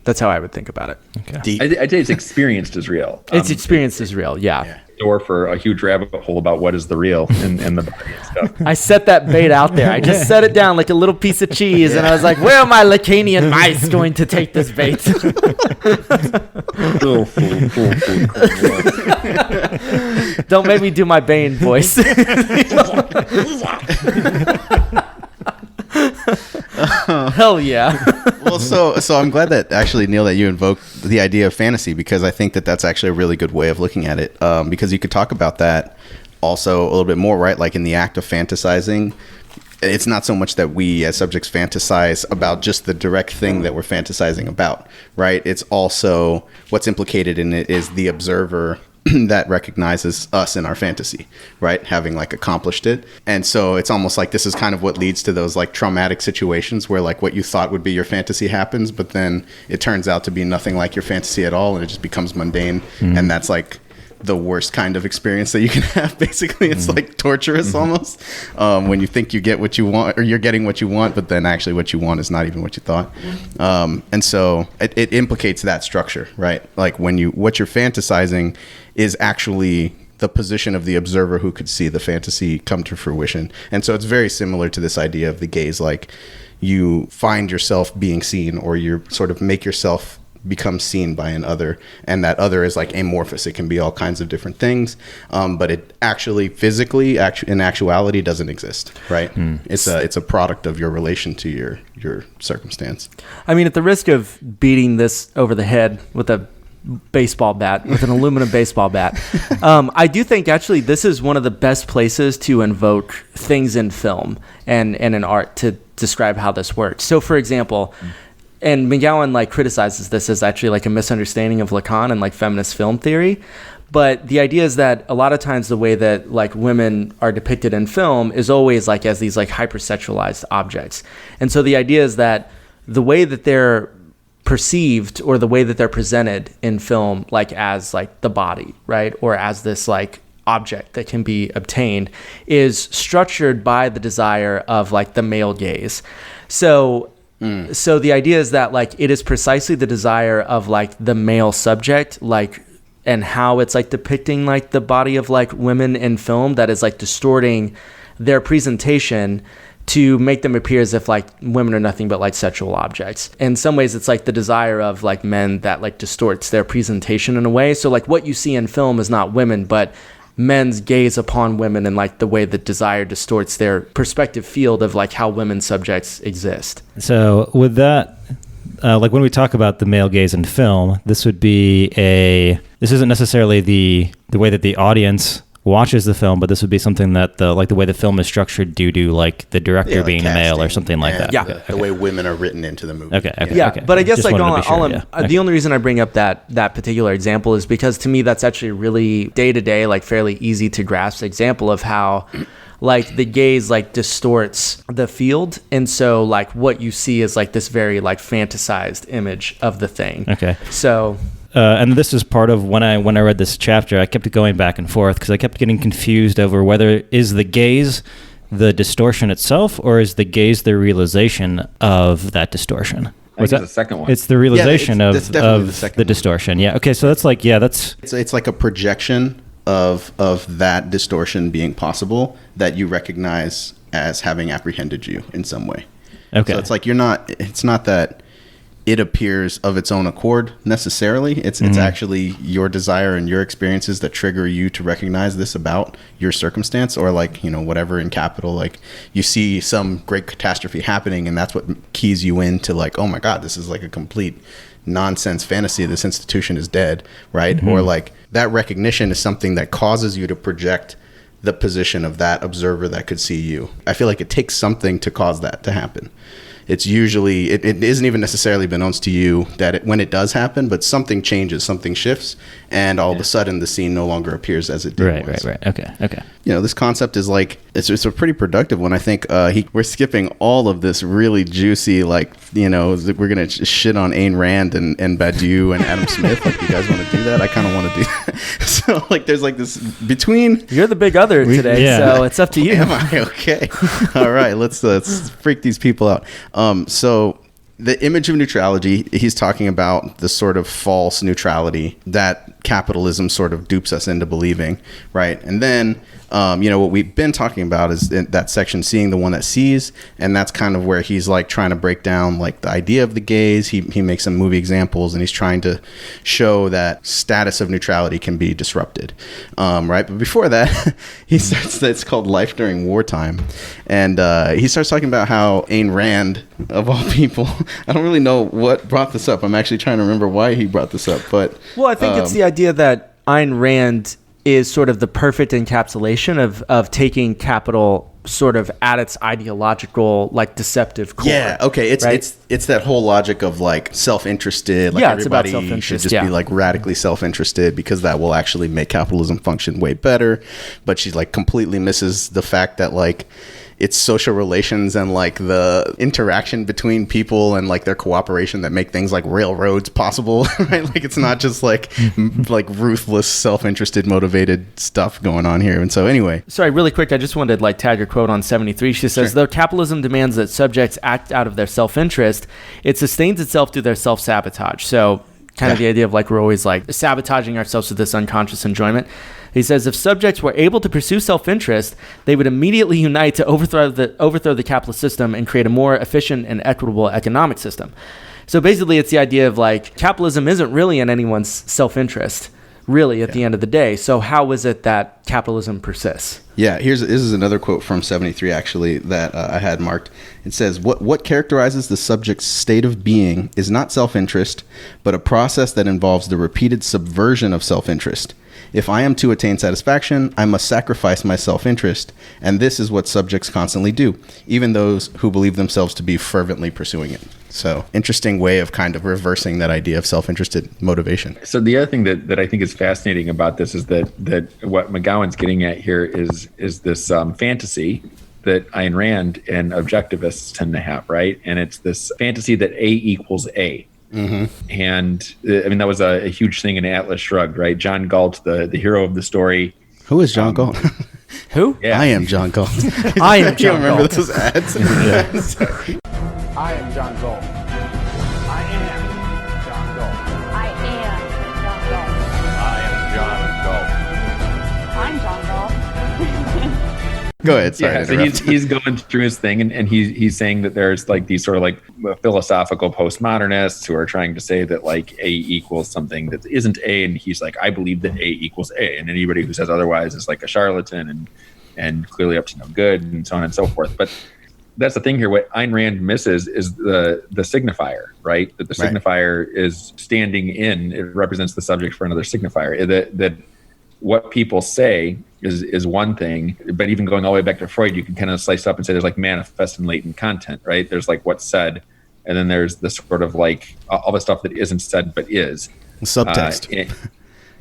That's how I would think about it. Okay. I'd say it's experienced as real. It's experienced as real, yeah. Door for a huge rabbit hole about what is the real and the body and stuff. I set that bait out there. I just set it down like a little piece of cheese, and I was like, where are my Lacanian mice going to take this bait? Don't make me do my Bane voice. Hell yeah. Well, so I'm glad that actually, Neil, that you invoked the idea of fantasy, because I think that that's actually a really good way of looking at it, because you could talk about that also a little bit more, right? Like in the act of fantasizing, it's not so much that we as subjects fantasize about just the direct thing that we're fantasizing about, right? It's also what's implicated in it is the observer that recognizes us in our fantasy, right? Having like accomplished it. And so it's almost like this is kind of what leads to those like traumatic situations where like what you thought would be your fantasy happens, but then it turns out to be nothing like your fantasy at all, and it just becomes mundane. And that's like the worst kind of experience that you can have. Basically, it's like torturous almost, when you think you get what you want, or you're getting what you want, but then actually what you want is not even what you thought. And so it implicates that structure, right? Like what you're fantasizing is actually the position of the observer who could see the fantasy come to fruition. And so it's very similar to this idea of the gaze, like you find yourself being seen, or you sort of make yourself become seen by an other, and that other is like amorphous. It can be all kinds of different things, but it actually physically in actuality doesn't exist, right? It's a product of your relation to your circumstance. I mean, at the risk of beating this over the head with a baseball bat, with an aluminum baseball bat, I do think actually this is one of the best places to invoke things in film and in art to describe how this works. So for example, and McGowan like criticizes this as actually like a misunderstanding of Lacan and like feminist film theory. But the idea is that a lot of times the way that like women are depicted in film is always like as these like hypersexualized objects. And so the idea is that the way that they're perceived, or the way that they're presented in film, like as like the body, right? Or as this like object that can be obtained, is structured by the desire of like the male gaze. So the idea is that like it is precisely the desire of like the male subject, like, and how it's like depicting like the body of like women in film that is like distorting their presentation to make them appear as if like women are nothing but like sexual objects. In some ways it's like the desire of like men that like distorts their presentation in a way. So like what you see in film is not women, but men's gaze upon women, and like the way that desire distorts their perspective field of like how women subjects exist. So with that, like when we talk about the male gaze in film, this isn't necessarily the way that the audience watches the film, but this would be something that the way the film is structured due to like the director like being a male or something like that. Yeah. The way women are written into the movie. Okay. But I guess Just like wanted to be sure, the only reason I bring up that particular example is because to me that's actually a really day-to-day, like fairly easy to grasp example of how like the gaze like distorts the field, and so like what you see is like this very like fantasized image of the thing. Okay. So and this is part of when I read this chapter, I kept going back and forth because I kept getting confused over whether is the gaze the distortion itself, or is the gaze the realization of that distortion? I think it's the second one. It's the realization it's of the distortion. Yeah. Okay. So that's like, it's like a projection of that distortion being possible that you recognize as having apprehended you in some way. Okay. So it's like it's not that it appears of its own accord necessarily. It's actually your desire and your experiences that trigger you to recognize this about your circumstance, or like, whatever in capital, like you see some great catastrophe happening and that's what keys you into like, oh my God, this is like a complete nonsense fantasy. This institution is dead, right? Or like that recognition is something that causes you to project the position of that observer that could see you. I feel like it takes something to cause that to happen. it's usually, it isn't even necessarily beknownst to you that when it does happen, but something changes, something shifts, and all of a sudden the scene no longer appears as it did. Right. Okay. This concept is like, it's a pretty productive one. I think we're skipping all of this really juicy, like, we're going to shit on Ayn Rand and Badiou and Adam Smith. Like, you guys want to do that? I kind of want to do that. So, like, there's like this between... You're the big other today, so it's up to you. Am I? Okay. All right, let's freak these people out. So the image of neutrality, he's talking about the sort of false neutrality that capitalism sort of dupes us into believing, right? And then, what we've been talking about is in that section, seeing the one that sees, and that's kind of where he's like trying to break down like the idea of the gaze. He makes some movie examples, and he's trying to show that status of neutrality can be disrupted, right? But before that, he starts, it's called Life During Wartime, and he starts talking about how Ayn Rand, of all people, I don't really know what brought this up. I'm actually trying to remember why he brought this up, but... Well, I think it's the idea that Ayn Rand is sort of the perfect encapsulation of taking capital sort of at its ideological, like, deceptive core. Yeah, okay. It's that whole logic of like self-interested, like everybody should just be like radically self-interested because that will actually make capitalism function way better. But she like completely misses the fact that like it's social relations and like the interaction between people and like their cooperation that make things like railroads possible, right? Like it's not just like ruthless, self-interested, motivated stuff going on here. And so anyway. Sorry, really quick, I just wanted to like tag a quote on 73. She says, though capitalism demands that subjects act out of their self-interest, it sustains itself through their self-sabotage. So kind of the idea of like we're always like sabotaging ourselves with this unconscious enjoyment. He says, if subjects were able to pursue self-interest, they would immediately unite to overthrow the capitalist system and create a more efficient and equitable economic system. So basically, it's the idea of like capitalism isn't really in anyone's self-interest, really, at the end of the day. So how is it that capitalism persists? Yeah, this is another quote from 73, actually, that I had marked. It says, what characterizes the subject's state of being is not self-interest, but a process that involves the repeated subversion of self-interest. If I am to attain satisfaction, I must sacrifice my self-interest, and this is what subjects constantly do, even those who believe themselves to be fervently pursuing it. So, interesting way of kind of reversing that idea of self-interested motivation. So the other thing that I think is fascinating about this is that what McGowan's getting at here is this fantasy that Ayn Rand and objectivists tend to have, right? And it's this fantasy that A equals A. Mm-hmm. And I mean, that was a huge thing in Atlas Shrugged, right? John Galt, the hero of the story. Who is John Galt? Who? Yeah. I am John Galt. I am John Galt. Remember those ads? I am John Galt. I am John Galt. I am John Galt. I am John Galt. I'm John Galt. Go ahead. Sorry Yeah, to so interrupt. he's going through his thing, and he's saying that there's like these sort of like philosophical postmodernists who are trying to say that like A equals something that isn't A, and he's like, I believe that A equals A, and anybody who says otherwise is like a charlatan and clearly up to no good, and so on and so forth. But that's the thing here. What Ayn Rand misses is the signifier, right? That the signifier is standing in. It represents the subject for another signifier. That what people say is one thing, but even going all the way back to Freud, you can kind of slice up and say there's like manifest and latent content, right? There's like what's said, and then there's the sort of like all the stuff that isn't said but is. Subtext.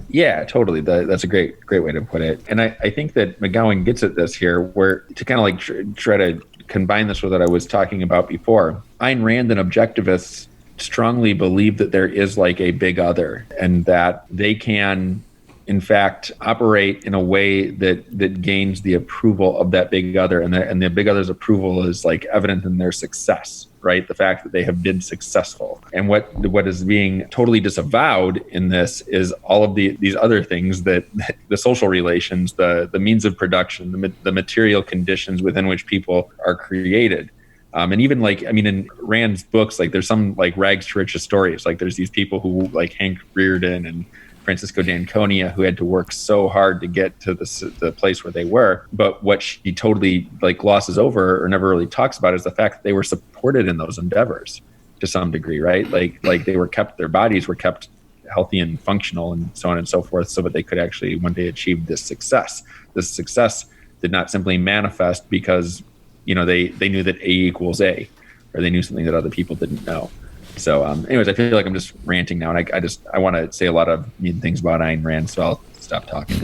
Yeah, totally. That's a great way to put it. And I think that McGowan gets at this here, where to kind of like try to combine this with what I was talking about before. Ayn Rand and objectivists strongly believe that there is like a big other, and that they can in fact operate in a way that gains the approval of that big other, and the big other's approval is like evident in their success, right? The fact that they have been successful. And what is being totally disavowed in this is all of these other things, that the social relations, the means of production, the material conditions within which people are created. And even like, I mean, in Rand's books, like there's some like rags to riches stories. Like there's these people who like Hank Rearden and Francisco d'Anconia who had to work so hard to get to the place where they were. But what she totally like glosses over or never really talks about is the fact that they were supported in those endeavors to some degree, right? Like they were kept, their bodies were kept healthy and functional and so on and so forth, so that they could actually one day achieve this success. This success did not simply manifest because, you know, they knew that A equals A. or they knew something that other people didn't know. So anyways, I feel like I'm just ranting now, and I want to say a lot of mean things about Ayn Rand, so I'll stop talking.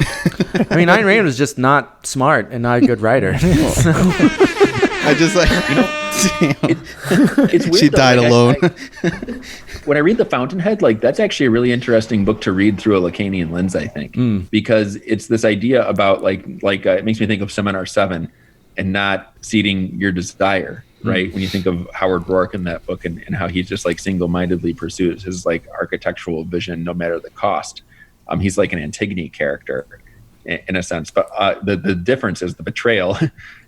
I mean, Ayn Rand was just not smart and not a good writer. So. I just like, It's weird. She died alone. When I read The Fountainhead, like that's actually a really interesting book to read through a Lacanian lens, I think, because it's this idea about like it makes me think of Seminar 7 and not ceding your desire, right? When you think of Howard Rourke in that book and how he just like single-mindedly pursues his like architectural vision, no matter the cost. He's like an Antigone character in a sense, but the difference is the betrayal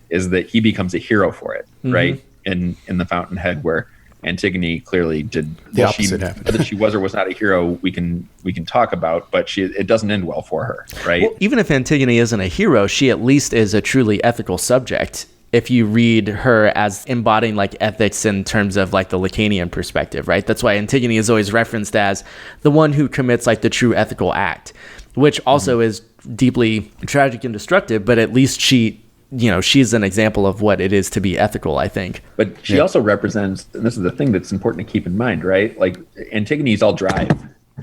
is that he becomes a hero for it, right? In The Fountainhead, where Antigone clearly did the opposite happened. Whether she was or was not a hero, we can talk about, but it doesn't end well for her, right? Well, even if Antigone isn't a hero, she at least is a truly ethical subject. If you read her as embodying like ethics in terms of like the Lacanian perspective, right? That's why Antigone is always referenced as the one who commits like the true ethical act, which also is deeply tragic and destructive, but at least she's an example of what it is to be ethical, I think. But she also represents, and this is the thing that's important to keep in mind, right? Like Antigone's all drive,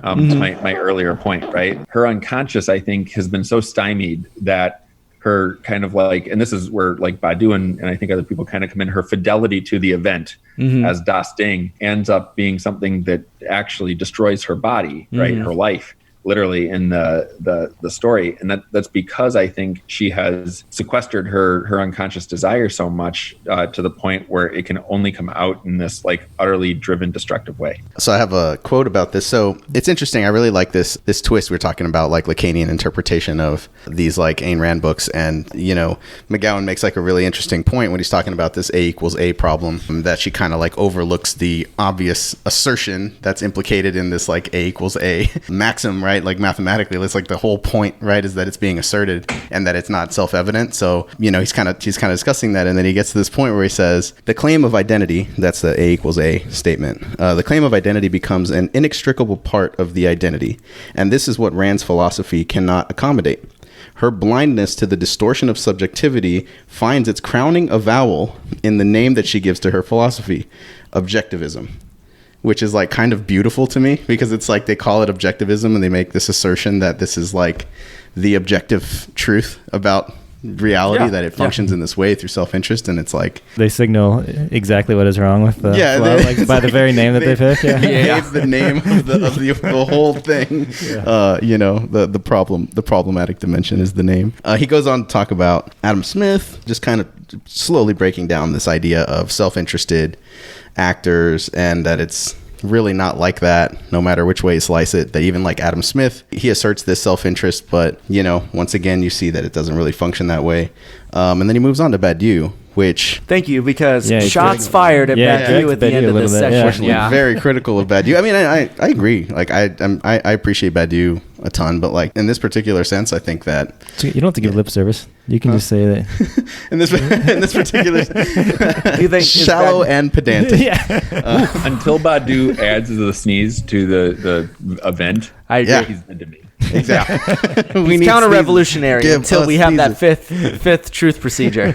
to my earlier point, right? Her unconscious, I think, has been so stymied that her kind of like, and this is where like Badiou and I think other people kind of come in, her fidelity to the event as Das Ding ends up being something that actually destroys her body, right? Her life. Literally in the story, and that's because I think she has sequestered her unconscious desire so much to the point where it can only come out in this like utterly driven, destructive way. So I have a quote about this. So it's interesting. I really like this twist we're talking about, like Lacanian interpretation of these like Ayn Rand books, and McGowan makes like a really interesting point when he's talking about this A equals A problem, that she kind of like overlooks the obvious assertion that's implicated in this like A equals A maxim, right? Like mathematically, it's like the whole point, right, is that it's being asserted and that it's not self-evident. So he's kind of discussing that, and then he gets to this point where he says the claim of identity, that's the A equals A statement, the claim of identity becomes an inextricable part of the identity, and this is what Rand's philosophy cannot accommodate. Her blindness to the distortion of subjectivity finds its crowning avowal in the name that she gives to her philosophy, Objectivism, which is like kind of beautiful to me, because it's like they call it Objectivism and they make this assertion that this is like the objective truth about reality, that it functions in this way through self-interest, and it's like they signal exactly what is wrong with the by the very name that they pick. It's the name of the whole thing. The problematic dimension is the name. He goes on to talk about Adam Smith, just kind of slowly breaking down this idea of self-interested actors, and that it's really not like that, no matter which way you slice it. That even like Adam Smith, he asserts this self-interest, but once again you see that it doesn't really function that way. And then he moves on to Badiou, which thank you, because shots fired at Badiou at the end of this section. Very critical of Badiou. I mean, I agree. Like I appreciate Badiou a ton, but like in this particular sense, I think that you don't have to give lip service. You can just say that in this particular you think shallow and pedantic. Until Badiou adds the sneeze to the event, I agree. He's into me. Exactly. He's counter-revolutionary until we have that fifth truth procedure.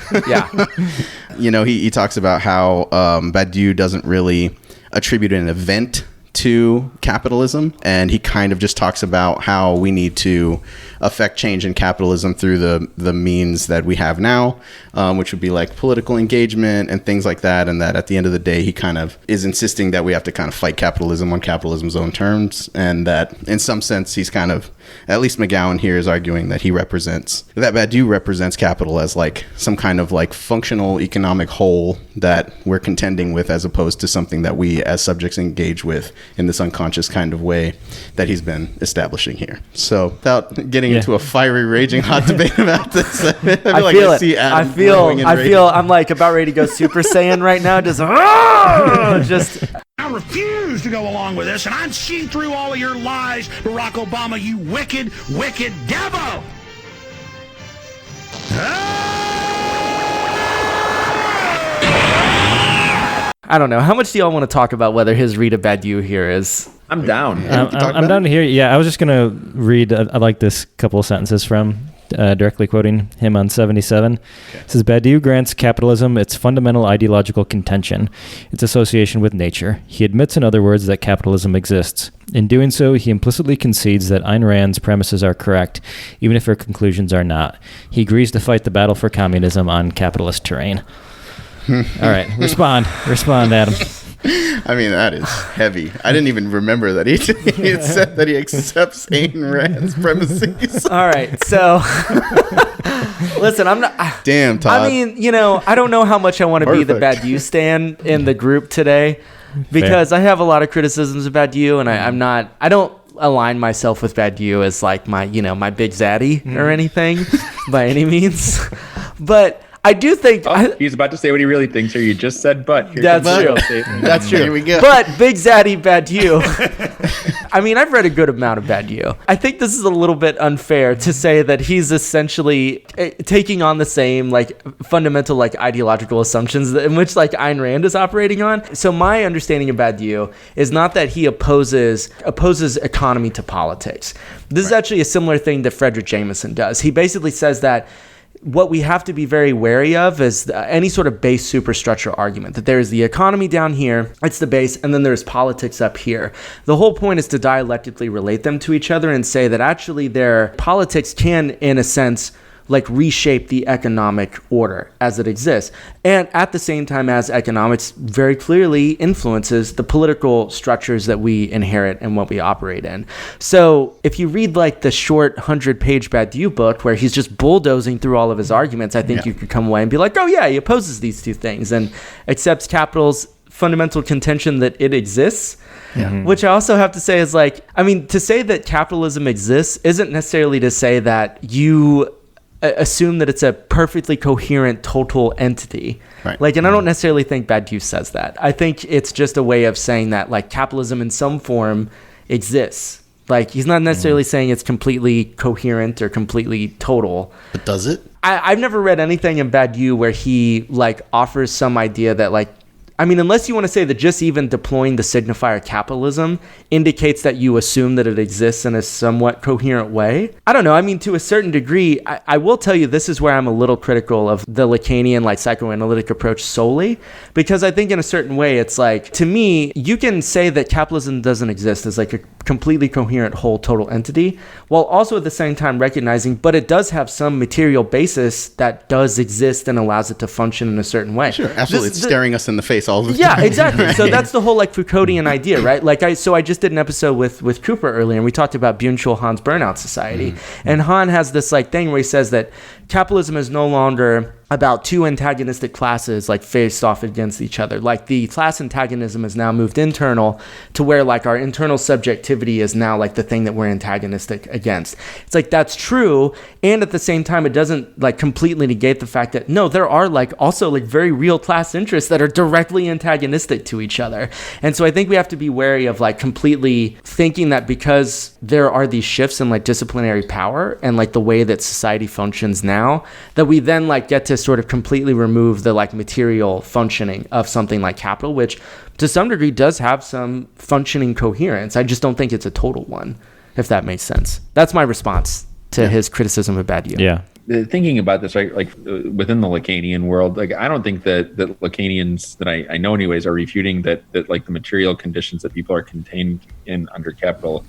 He talks about how Badiou doesn't really attribute an event to capitalism, and he kind of just talks about how we need to affect change in capitalism through the means that we have now, which would be like political engagement and things like that, and that at the end of the day he kind of is insisting that we have to kind of fight capitalism on capitalism's own terms, and that in some sense he's kind of, at least McGowan here is arguing that Badiou represents capital as like some kind of like functional economic whole that we're contending with, as opposed to something that we as subjects engage with in this unconscious kind of way that he's been establishing here. So without getting into a fiery, raging hot debate about this, I feel I'm like about ready to go Super Saiyan right now. Just I refuse to go along with this, and I'd see through all of your lies, Barack Obama, you wicked, wicked devil! I don't know. How much do y'all want to talk about whether his read of Badiou here is? I'm down. I'm down to hear. Yeah, I was just going to read, I like this couple of sentences from directly quoting him on 77. It says, Badiou grants capitalism its fundamental ideological contention, its association with nature. He admits, in other words, that capitalism exists. In doing so, he implicitly concedes that Ayn Rand's premises are correct, even if her conclusions are not. He agrees to fight the battle for communism on capitalist terrain. All right, respond, Adam. I mean, that is heavy. I didn't even remember that he had said that he accepts Ayn Rand's premises. All right, so listen, I'm not. Damn, Todd. I mean, I don't know how much I want to be the Badiou Stan in the group today, because I have a lot of criticisms of Badiou, and I don't align myself with Badiou as like my big zaddy or anything by any means, but I do think he's about to say what he really thinks, or you just said but. That's true. That's true. Here we go. But Big Zaddy Badiou. I mean, I've read a good amount of Badiou. I think this is a little bit unfair to say that he's essentially taking on the same like fundamental like ideological assumptions in which like Ayn Rand is operating on. So my understanding of Badiou is not that he opposes economy to politics. This is actually a similar thing that Frederick Jameson does. He basically says that what we have to be very wary of is any sort of base superstructure argument, that there is the economy down here, it's the base, and then there's politics up here. The whole point is to dialectically relate them to each other and say that actually their politics can, in a sense, like reshape the economic order as it exists. And at the same time as economics very clearly influences the political structures that we inherit and what we operate in. So if you read like the short 100-page Badiou book where he's just bulldozing through all of his arguments, I think you could come away and be like, oh yeah, he opposes these two things and accepts capital's fundamental contention that it exists. Which I also have to say is like, I mean, to say that capitalism exists isn't necessarily to say that you assume that it's a perfectly coherent total entity. Right. Like, and I don't necessarily think Badiou says that. I think it's just a way of saying that like capitalism in some form exists. Like, he's not necessarily saying it's completely coherent or completely total. But does it? I've never read anything in Badiou where he like offers some idea that like, I mean, unless you want to say that just even deploying the signifier capitalism indicates that you assume that it exists in a somewhat coherent way. I don't know. I mean, to a certain degree, I will tell you this is where I'm a little critical of the Lacanian, like, psychoanalytic approach solely, because I think in a certain way, it's like, to me, you can say that capitalism doesn't exist as like a completely coherent whole total entity, while also at the same time recognizing, but it does have some material basis that does exist and allows it to function in a certain way. Sure, absolutely. It's staring us in the face all the time. Yeah, exactly. Right. So that's the whole like Foucauldian idea, right? Like I just did an episode with Cooper earlier, and we talked about Byung-Chul Han's Burnout Society, and Han has this like thing where he says that capitalism is no longer about two antagonistic classes like faced off against each other. Like the class antagonism has now moved internal to where like our internal subjectivity is now like the thing that we're antagonistic against. It's like that's true, and at the same time it doesn't like completely negate the fact that no, there are like also like very real class interests that are directly antagonistic to each other. And so I think we have to be wary of like completely thinking that because there are these shifts in like disciplinary power and like the way that society functions now, that we then like get to sort of completely remove the like material functioning of something like capital, which to some degree does have some functioning coherence. I just don't think it's a total one, if that makes sense. That's my response to his criticism of Badiou. Yeah. Thinking about this, right, like within the Lacanian world, like I don't think that Lacanians that I know anyways are refuting that like the material conditions that people are contained in under capital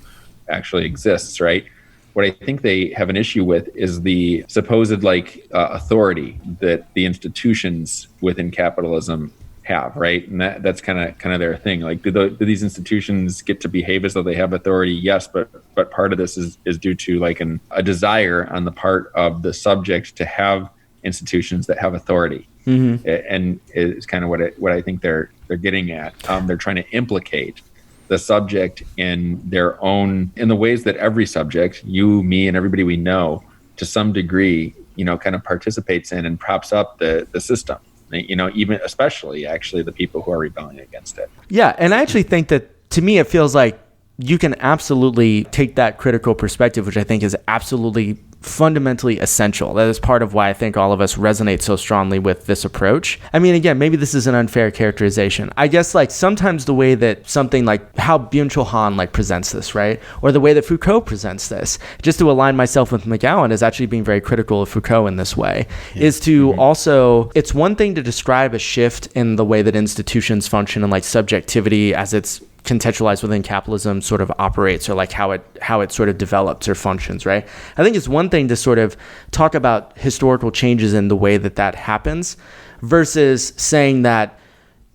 actually exists, right? What I think they have an issue with is the supposed like authority that the institutions within capitalism have, right? And that's kind of their thing. Like, do these institutions get to behave as though they have authority? Yes, but part of this is due to like a desire on the part of the subject to have institutions that have authority, and it's kind of what I think they're getting at. They're trying to implicate the subject in the ways that every subject, you, me, and everybody we know, to some degree, kind of participates in and props up the system. Even especially actually the people who are rebelling against it. Yeah, and I actually think that to me it feels like you can absolutely take that critical perspective, which I think is absolutely fundamentally essential. That is part of why I think all of us resonate so strongly with this approach. I mean, again, maybe this is an unfair characterization. I guess like sometimes the way that something like how Byung-Chul Han like presents this, right? Or the way that Foucault presents this, just to align myself with McGowan as actually being very critical of Foucault in this way, is to also, it's one thing to describe a shift in the way that institutions function and like subjectivity as it's contextualized within capitalism sort of operates, or like how it sort of develops or functions, right? I think it's one thing to sort of talk about historical changes in the way that happens versus saying that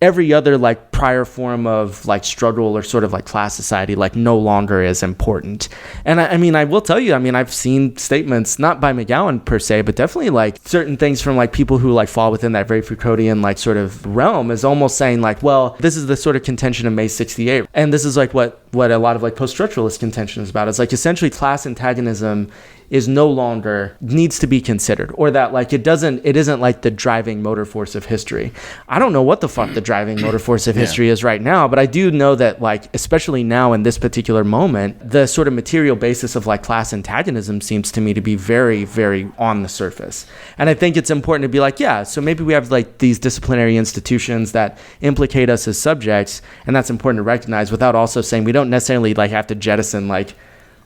every other like prior form of like struggle or sort of like class society like no longer is important. And I mean, I will tell you, I mean, I've seen statements, not by McGowan per se, but definitely like certain things from like people who like fall within that very Foucauldian like sort of realm, is almost saying like, well, this is the sort of contention of May 68. And this is like what a lot of like post-structuralist contention is about. It's like essentially class antagonism is no longer needs to be considered, or that like it isn't like the driving motor force of history. I don't know what the fuck the driving motor force of history is right now, but I do know that like, especially now in this particular moment, the sort of material basis of like class antagonism seems to me to be very, very on the surface. And I think it's important to be like, yeah, so maybe we have like these disciplinary institutions that implicate us as subjects, and that's important to recognize, without also saying we don't necessarily like have to jettison like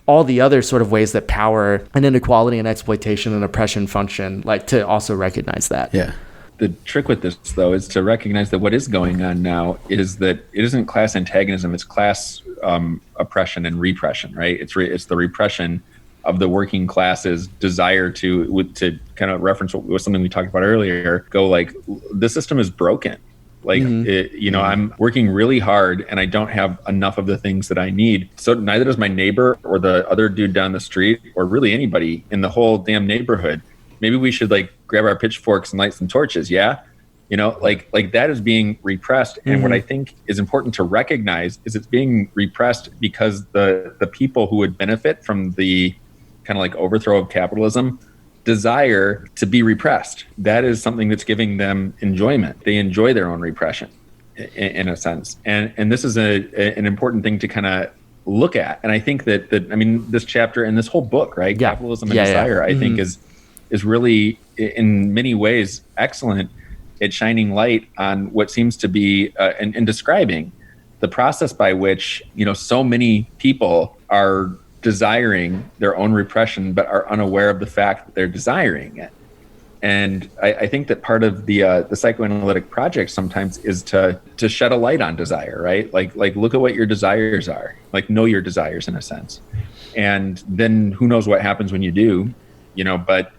all the other sort of ways that power and inequality and exploitation and oppression function, like to also recognize that. Yeah. The trick with this, though, is to recognize that what is going on now is that it isn't class antagonism, it's class oppression and repression, right? It's the repression of the working class's desire to kind of reference what was something we talked about earlier, go like, the system is broken. Like, I'm working really hard and I don't have enough of the things that I need. So neither does my neighbor or the other dude down the street or really anybody in the whole damn neighborhood. Maybe we should like grab our pitchforks and light some torches. Yeah. Like that is being repressed. And what I think is important to recognize is it's being repressed because the people who would benefit from the kind of like overthrow of capitalism desire to be repressed. That is something that's giving them enjoyment. They enjoy their own repression in a sense. And this is an important thing to kind of look at. And I think that this chapter and this whole book, right? Yeah. Capitalism and Desire, I think is really in many ways excellent at shining light on what seems to be and describing the process by which, so many people are desiring their own repression, but are unaware of the fact that they're desiring it. And I think that part of the psychoanalytic project sometimes is to shed a light on desire, right? Like look at what your desires are, like know your desires in a sense. And then who knows what happens when you do, but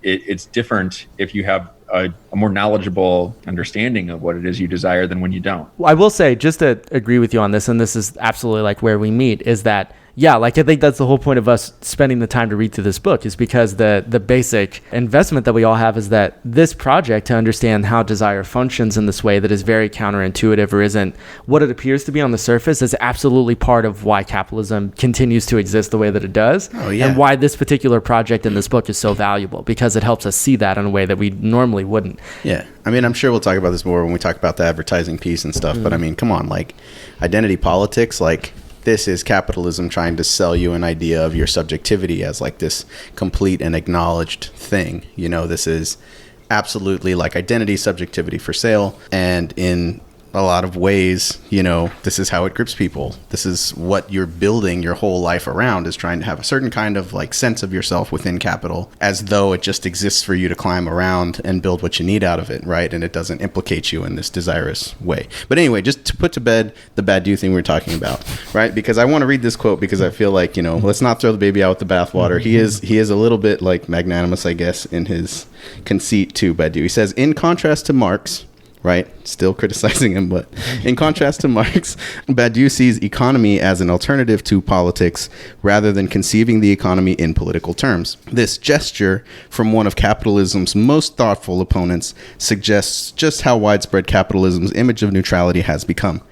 it's different if you have a more knowledgeable understanding of what it is you desire than when you don't. Well, I will say, just to agree with you on this, and this is absolutely like where we meet, is that I think that's the whole point of us spending the time to read through this book, is because the basic investment that we all have is that this project, to understand how desire functions in this way that is very counterintuitive or isn't what it appears to be on the surface, is absolutely part of why capitalism continues to exist the way that it does. Oh, yeah. And why this particular project in this book is so valuable, because it helps us see that in a way that we normally wouldn't. Yeah. I mean, I'm sure we'll talk about this more when we talk about the advertising piece and stuff, but I mean, come on, like identity politics, like this is capitalism trying to sell you an idea of your subjectivity as like this complete and acknowledged thing. This is absolutely like identity subjectivity for sale. And in a lot of ways, this is how it grips people. This is what you're building your whole life around, is trying to have a certain kind of like sense of yourself within capital, as though it just exists for you to climb around and build what you need out of it, right? And it doesn't implicate you in this desirous way. But anyway, just to put to bed the Badiou thing we were talking about, right? Because I want to read this quote because I feel like, let's not throw the baby out with the bathwater. He is a little bit like magnanimous, I guess, in his conceit to Badiou. He says, in contrast to Marx, right? Still criticizing him, but in contrast to Marx, Badiou sees economy as an alternative to politics rather than conceiving the economy in political terms. This gesture from one of capitalism's most thoughtful opponents suggests just how widespread capitalism's image of neutrality has become.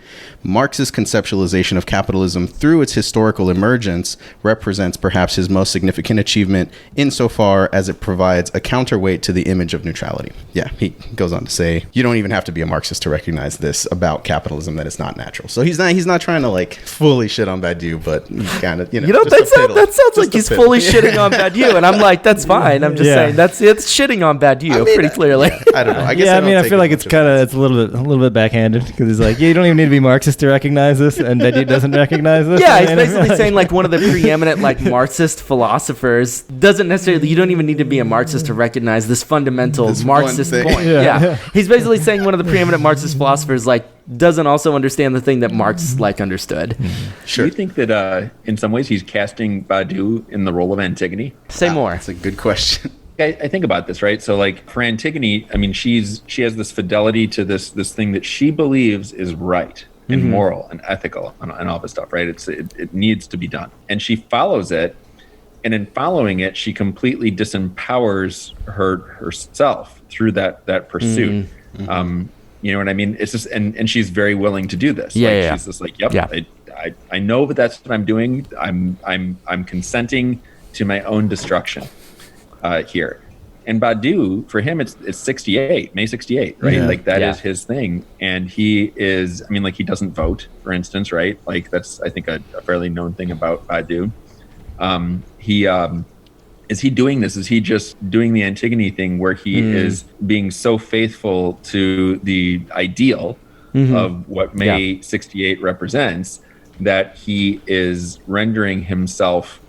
Marx's conceptualization of capitalism through its historical emergence represents perhaps his most significant achievement insofar as it provides a counterweight to the image of neutrality. Yeah, he goes on to say, you don't even have to be a Marxist to recognize this about capitalism, that it's not natural. So he's not trying to like fully shit on Badiou, but kind of, You know, that sounds like he's fully shitting on Badiou, and I'm like, that's fine. I'm just saying it's shitting on Badiou pretty clearly. Yeah, I don't know. I guess I feel like it's a little bit backhanded because he's like, you don't even need to be Marxist to recognize this, and Badiou doesn't recognize this. Yeah, he's basically saying like one of the preeminent like Marxist philosophers doesn't necessarily. You don't even need to be a Marxist to recognize this fundamental Marxist point. Yeah. He's basically saying one of the preeminent Marxist philosophers like doesn't also understand the thing that Marx like understood. Sure. Do you think that in some ways he's casting Badiou in the role of Antigone? Say more. That's a good question. I think about this, right? So like for Antigone, I mean, she has this fidelity to this thing that she believes is right and moral and ethical and all this stuff, right? It needs to be done. And she follows it. And in following it, she completely disempowers herself through that pursuit. You know what I mean? It's just, and she's very willing to do this. She's just like, I know that that's what I'm doing. I'm consenting to my own destruction here. And Badiou, for him, it's 68, May 68, right? Like that is his thing. And he is, I mean, like he doesn't vote, for instance, right? Like that's, I think, a fairly known thing about Badiou. Is he doing this? Is he just doing the Antigone thing where he is being so faithful to the ideal of what May 68 represents that he is rendering himself,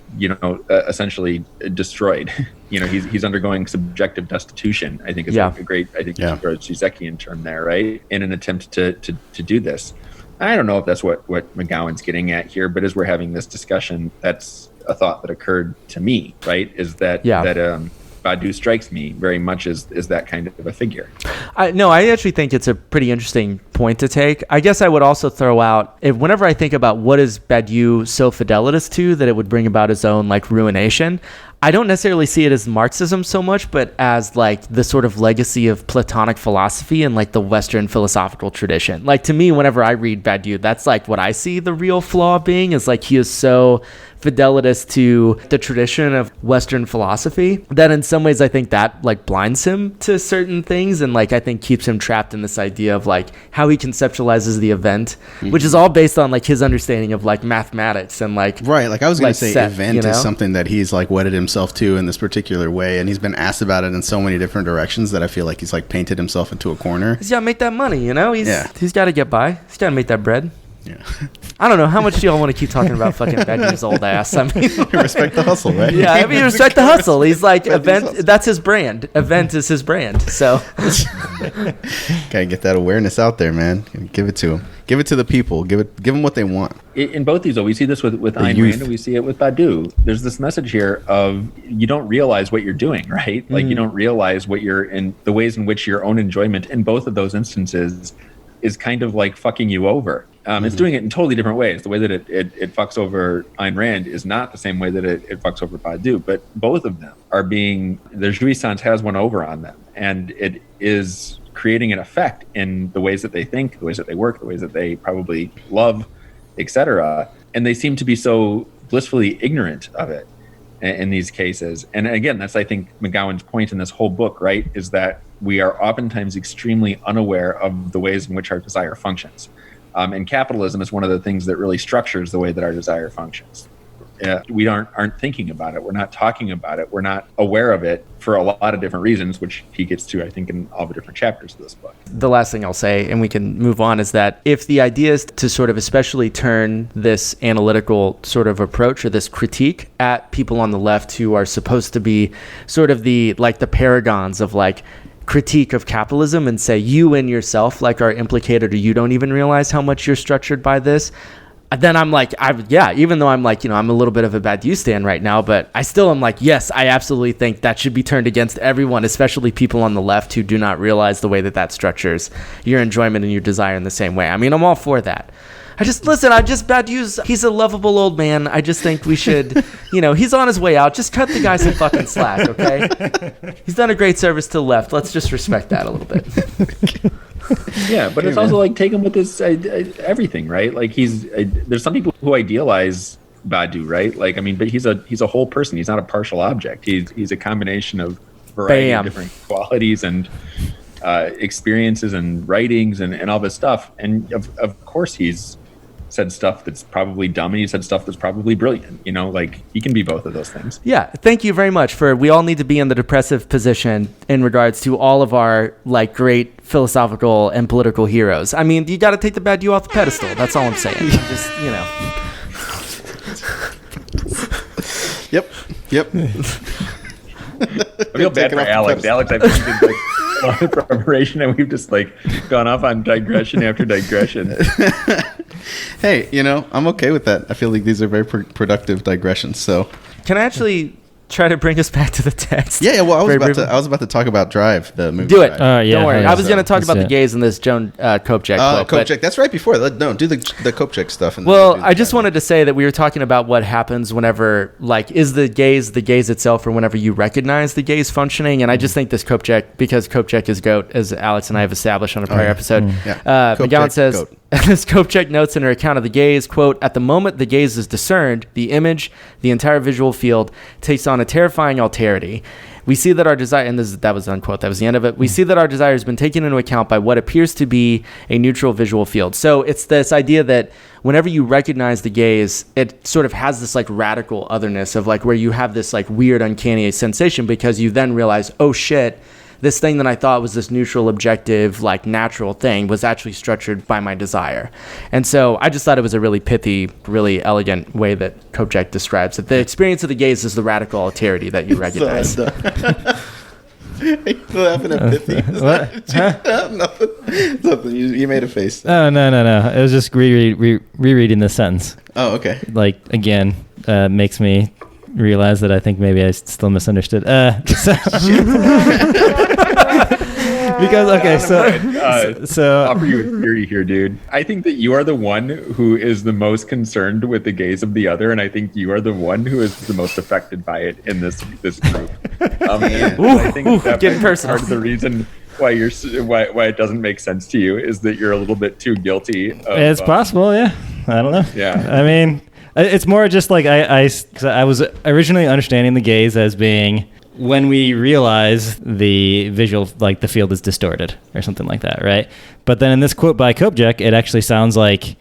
essentially destroyed? He's undergoing subjective destitution, I think is a great, Zizekian term there, right? In an attempt to do this. I don't know if that's what McGowan's getting at here, but as we're having this discussion, that's a thought that occurred to me, right? Is that Badiou strikes me very much as that kind of a figure. I actually think it's a pretty interesting point to take. I guess I would also throw out, whenever I think about what is Badiou so fidelitous to that it would bring about his own like ruination, I don't necessarily see it as Marxism so much, but as like the sort of legacy of Platonic philosophy and like the Western philosophical tradition. Like to me, whenever I read Badiou, that's like what I see the real flaw being, is like he is so fidelitous to the tradition of Western philosophy that in some ways I think that like blinds him to certain things, and like I think keeps him trapped in this idea of like how he conceptualizes the event, which is all based on like his understanding of like mathematics and like like I was gonna say set, event is something that he's like wedded himself to in this particular way, and he's been asked about it in so many different directions that I feel like he's like painted himself into a corner. He's gotta make that money, he's gotta get by, he's gotta make that bread. Yeah. I don't know. How much do y'all want to keep talking about fucking Badiou's old ass? I mean, respect the hustle, right? Yeah, I mean, respect the hustle. He's like, event, that's his brand. Event is his brand. So, gotta get that awareness out there, man. Give it to him. Give it to the people. Give them what they want. In both these, though, we see this with Ayn Rand and we see it with Badiou. There's this message here of you don't realize what you're doing, right? Like you don't realize what you're in, the ways in which your own enjoyment in both of those instances is kind of like fucking you over. It's doing it in totally different ways. The way that it fucks over Ayn Rand is not the same way that it fucks over Badiou, but both of them are being, their jouissance has one over on them, and it is creating an effect in the ways that they think, the ways that they work, the ways that they probably love, etc. And they seem to be so blissfully ignorant of it in these cases. And again, that's, I think, McGowan's point in this whole book, right, is that we are oftentimes extremely unaware of the ways in which our desire functions. And capitalism is one of the things that really structures the way that our desire functions. We aren't thinking about it. We're not talking about it. We're not aware of it for a lot of different reasons, which he gets to, I think, in all the different chapters of this book. The last thing I'll say, and we can move on, is that if the idea is to sort of especially turn this analytical sort of approach or this critique at people on the left who are supposed to be sort of the paragons of like critique of capitalism and say you and yourself like are implicated or you don't even realize how much you're structured by this, then I'm like, even though I'm like, I'm a little bit of a Badiou Stan right now, but I still am like, yes, I absolutely think that should be turned against everyone, especially people on the left who do not realize the way that structures your enjoyment and your desire in the same way. I mean, I'm all for that. Badiou's, he's a lovable old man. I just think we should, he's on his way out. Just cut the guy some fucking slack, okay? He's done a great service to the left. Let's just respect that a little bit. Yeah, but it's also like take him with this everything, right? Like there's some people who idealize Badiou, right? Like, I mean, but he's a whole person. He's not a partial object. He's a combination of variety of different qualities and experiences and writings and all this stuff. And of course he's said stuff that's probably dumb and he said stuff that's probably brilliant. You know, like he can be both of those things. Yeah, thank you very much we all need to be in the depressive position in regards to all of our like great philosophical and political heroes. I mean, you got to take the Badiou off the pedestal. That's all I'm saying. Just, you know. Yep. I feel bad for Alex. Alex, I think he did like a lot of preparation and we've just like gone off on digression after digression. Hey, you know, I'm okay with that. I feel like these are very productive digressions. So, can I actually try to bring us back to the text? Yeah. Well, I was about to talk about Drive, the movie. Do it. Drive. Don't worry. I was going to talk about the gaze in this Joan Kopechek quote. Kopechek. That's right before. No, do the Kopechek stuff. Well, I just wanted to say that we were talking about what happens whenever, like, is the gaze itself, or whenever you recognize the gaze functioning. And I just think this Kopechek, because Kopechek is GOAT, as Alex and I have established on a prior episode. McGowan says, as Kopechek notes in her account of the gaze, quote, at the moment the gaze is discerned, the image, the entire visual field takes on a terrifying alterity. We see that our desire, and that was unquote, that was the end of it. We see that our desire has been taken into account by what appears to be a neutral visual field. So it's this idea that whenever you recognize the gaze, it sort of has this like radical otherness of like where you have this like weird, uncanny sensation because you then realize, oh shit, this thing that I thought was this neutral, objective, like natural thing was actually structured by my desire. And so I just thought it was a really pithy, really elegant way that Kopechek describes it. The experience of the gaze is the radical alterity that you recognize. Are you laughing at pithy? Nothing. Nothing. You made a face. Oh, no. It was just rereading the sentence. Oh, okay. Like, again, makes me realize that I think maybe I still misunderstood. Because so I'll offer you a theory here, dude. I think that you are the one who is the most concerned with the gaze of the other, and I think you are the one who is the most affected by it in this group. I think that getting personal. Part of the reason why why it doesn't make sense to you is that you're a little bit too guilty. It's possible, yeah. I don't know. Yeah. I mean, it's more just like I was originally understanding the gaze as being when we realize the visual, like the field is distorted or something like that, right? But then in this quote by Kopechek, it actually sounds like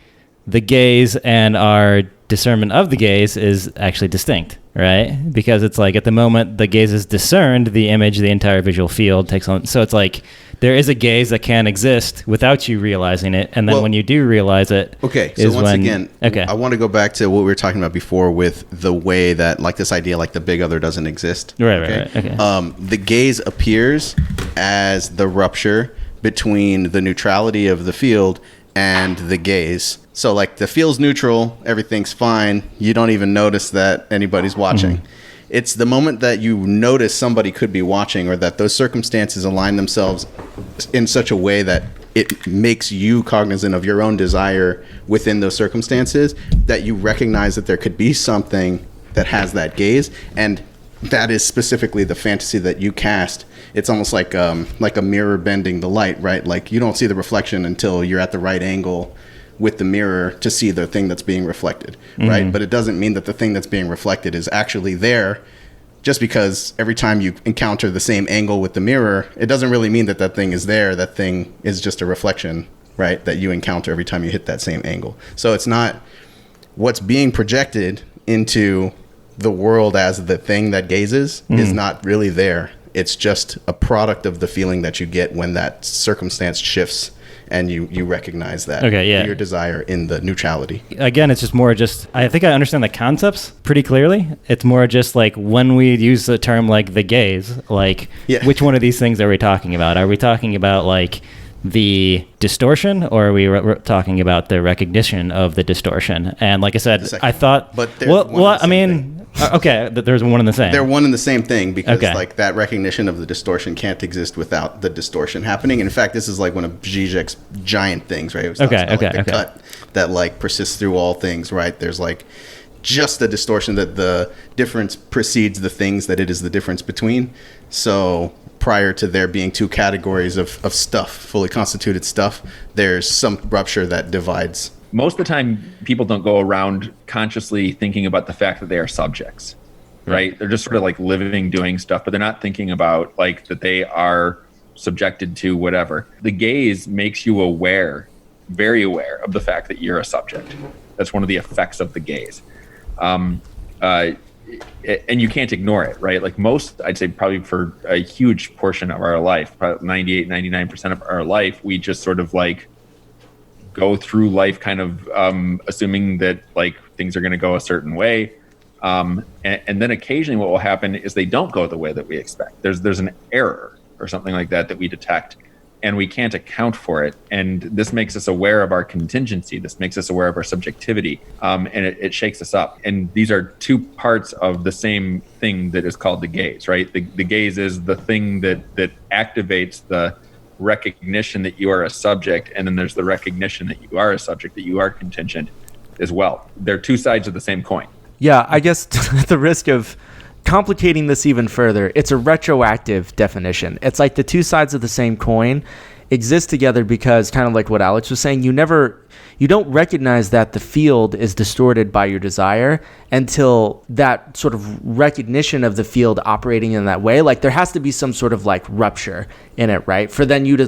the gaze and our discernment of the gaze is actually distinct, right? Because it's like at the moment the gaze is discerned, the image, the entire visual field takes on. So it's like there is a gaze that can exist without you realizing it, and then when you do realize it, I want to go back to what we were talking about before with the way that, like, this idea, like the big other doesn't exist. Right. The gaze appears as the rupture between the neutrality of the field and the gaze. So, like, the field's neutral, everything's fine. You don't even notice that anybody's watching. Mm-hmm. It's the moment that you notice somebody could be watching, or that those circumstances align themselves in such a way that it makes you cognizant of your own desire within those circumstances, that you recognize that there could be something that has that gaze, and that is specifically the fantasy that you cast. It's almost like a mirror bending the light, right? Like, you don't see the reflection until you're at the right angle with the mirror to see the thing that's being reflected, right? Mm-hmm. But it doesn't mean that the thing that's being reflected is actually there. Just because every time you encounter the same angle with the mirror, it doesn't really mean that that thing is there. That thing is just a reflection, right, that you encounter every time you hit that same angle. So it's not what's being projected into the world as the thing that gazes is not really there. It's just a product of the feeling that you get when that circumstance shifts and you recognize that your desire in the neutrality. Again, it's just more I think I understand the concepts pretty clearly. It's more just like when we use the term like the gaze, like which one of these things are we talking about? Are we talking about like the distortion, or are we talking about the recognition of the distortion? And like I said, I thought, but there's there's one and the same. They're one and the same thing, because like that recognition of the distortion can't exist without the distortion happening. And in fact, this is like one of Zizek's giant things, right? It was the cut that like persists through all things, right? There's like just the distortion, that the difference precedes the things that it is the difference between. So prior to there being two categories of stuff, fully constituted stuff, there's some rupture that divides. Most of the time, people don't go around consciously thinking about the fact that they are subjects, right? They're just sort of like living, doing stuff, but they're not thinking about like that they are subjected to whatever. The gaze makes you aware, very aware of the fact that you're a subject. That's one of the effects of the gaze. And you can't ignore it, right? Like most, I'd say probably for a huge portion of our life, probably 98, 99% of our life, we just sort of like go through life kind of assuming that like things are going to go a certain way. And then occasionally what will happen is they don't go the way that we expect. There's an error or something like that we detect, and we can't account for it. And this makes us aware of our contingency. This makes us aware of our subjectivity, and it shakes us up. And these are two parts of the same thing that is called the gaze, right? The gaze is the thing that activates the recognition that you are a subject, and then there's the recognition that you are a subject, that you are contingent as well. They're two sides of the same coin. Yeah, I guess at the risk of complicating this even further, it's a retroactive definition. It's like the two sides of the same coin exist together because, kind of like what Alex was saying, you don't recognize that the field is distorted by your desire until that sort of recognition of the field operating in that way. Like there has to be some sort of like rupture in it, right? For then you to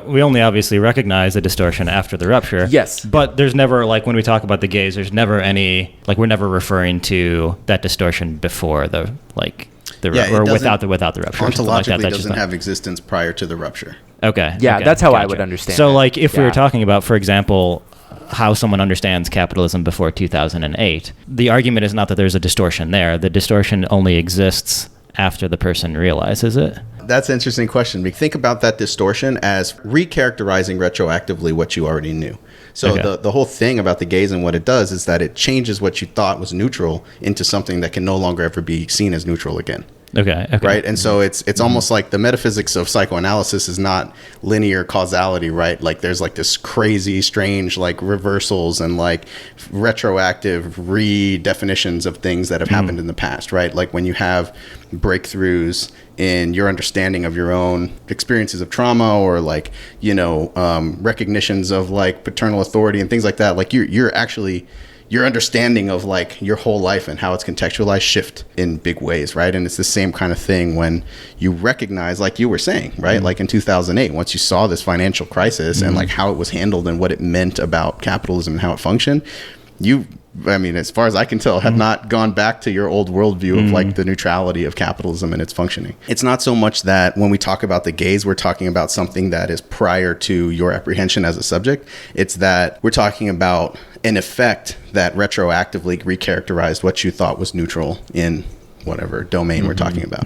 we only obviously recognize the distortion after the rupture. Yes. But there's never, like when we talk about the gaze, there's never any, like we're never referring to that distortion before the, like, or without the rupture. Ontologically like that. doesn't have existence prior to the rupture. Okay. Yeah, okay, that's how I gotcha. would understand So it. like if we Yeah. were talking about, for example, how someone understands capitalism before 2008, the argument is not that there's a distortion there. The distortion only exists after the person realizes it. That's an interesting question. Think about that distortion as recharacterizing retroactively what you already knew. So the whole thing about the gaze and what it does is that it changes what you thought was neutral into something that can no longer ever be seen as neutral again. Okay. Right. And so it's almost like the metaphysics of psychoanalysis is not linear causality, right? Like there's like this crazy, strange, like reversals and like retroactive redefinitions of things that have happened in the past, right? Like when you have breakthroughs in your understanding of your own experiences of trauma or like, recognitions of like paternal authority and things like that. Like you're actually, your understanding of like your whole life and how it's contextualized shift in big ways, right? And it's the same kind of thing when you recognize, like you were saying, right? Like in 2008, once you saw this financial crisis and like how it was handled and what it meant about capitalism and how it functioned, as far as I can tell, have not gone back to your old worldview of like the neutrality of capitalism and its functioning. It's not so much that when we talk about the gaze, we're talking about something that is prior to your apprehension as a subject. It's that we're talking about an effect that retroactively recharacterized what you thought was neutral in whatever domain we're talking about.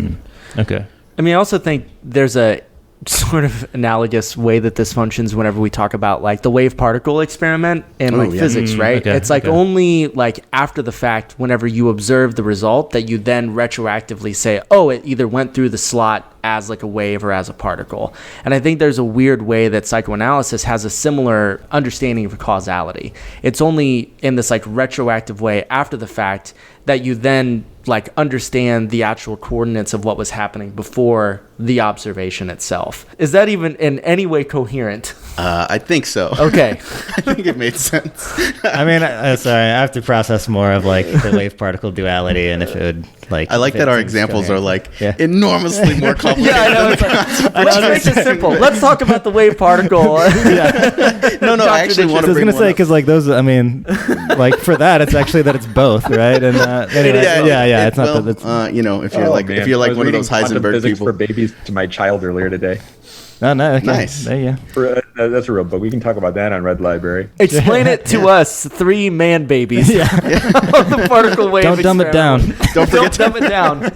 Okay. I also think there's a sort of analogous way that this functions whenever we talk about like the wave particle experiment in physics, right? Okay, it's like only like after the fact, whenever you observe the result, that you then retroactively say, oh, it either went through the slot as like a wave or as a particle. And I think there's a weird way that psychoanalysis has a similar understanding of causality. It's only in this like retroactive way after the fact that you then like understand the actual coordinates of what was happening before the observation itself. Is that even in any way coherent? I think so. Okay. I think it made sense. Sorry, I have to process more of like the wave particle duality and if it would like. I like that our examples are like enormously more complicated. Yeah, I know. Let's make it simple. Let's talk about the wave particle. No, I actually want to. I was gonna say because like those, like for that, it's actually that it's both, right? And anyway, it's not that. If you're like one of those Heisenberg people. For babies to my child earlier today. No, okay. Nice. Yeah. That's a real book. We can talk about that on Red Library. Explain it to us, 3 man babies. Yeah. The particle wave. Don't dumb it down. Don't dumb it down.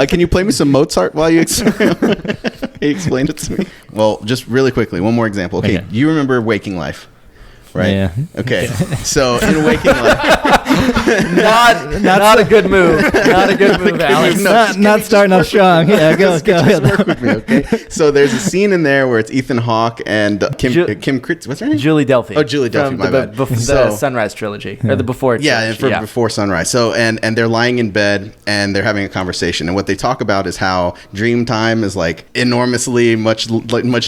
Can you play me some Mozart while you explain it to me? Well, just really quickly, one more example. Okay, you remember Waking Life, right? Yeah. Okay, so in Waking Life. Not a good move. Not a good move, Alex. Not starting off strong. Yeah, go ahead. Work with me, okay? So there's a scene in there where it's Ethan Hawke and Kim Critz. What's her name? Julie Delphi. Oh, Julie Delphi. My bad. The Sunrise trilogy or the Before trilogy. Yeah, Before Sunrise. So and they're lying in bed and they're having a conversation, and what they talk about is how dream time is like enormously much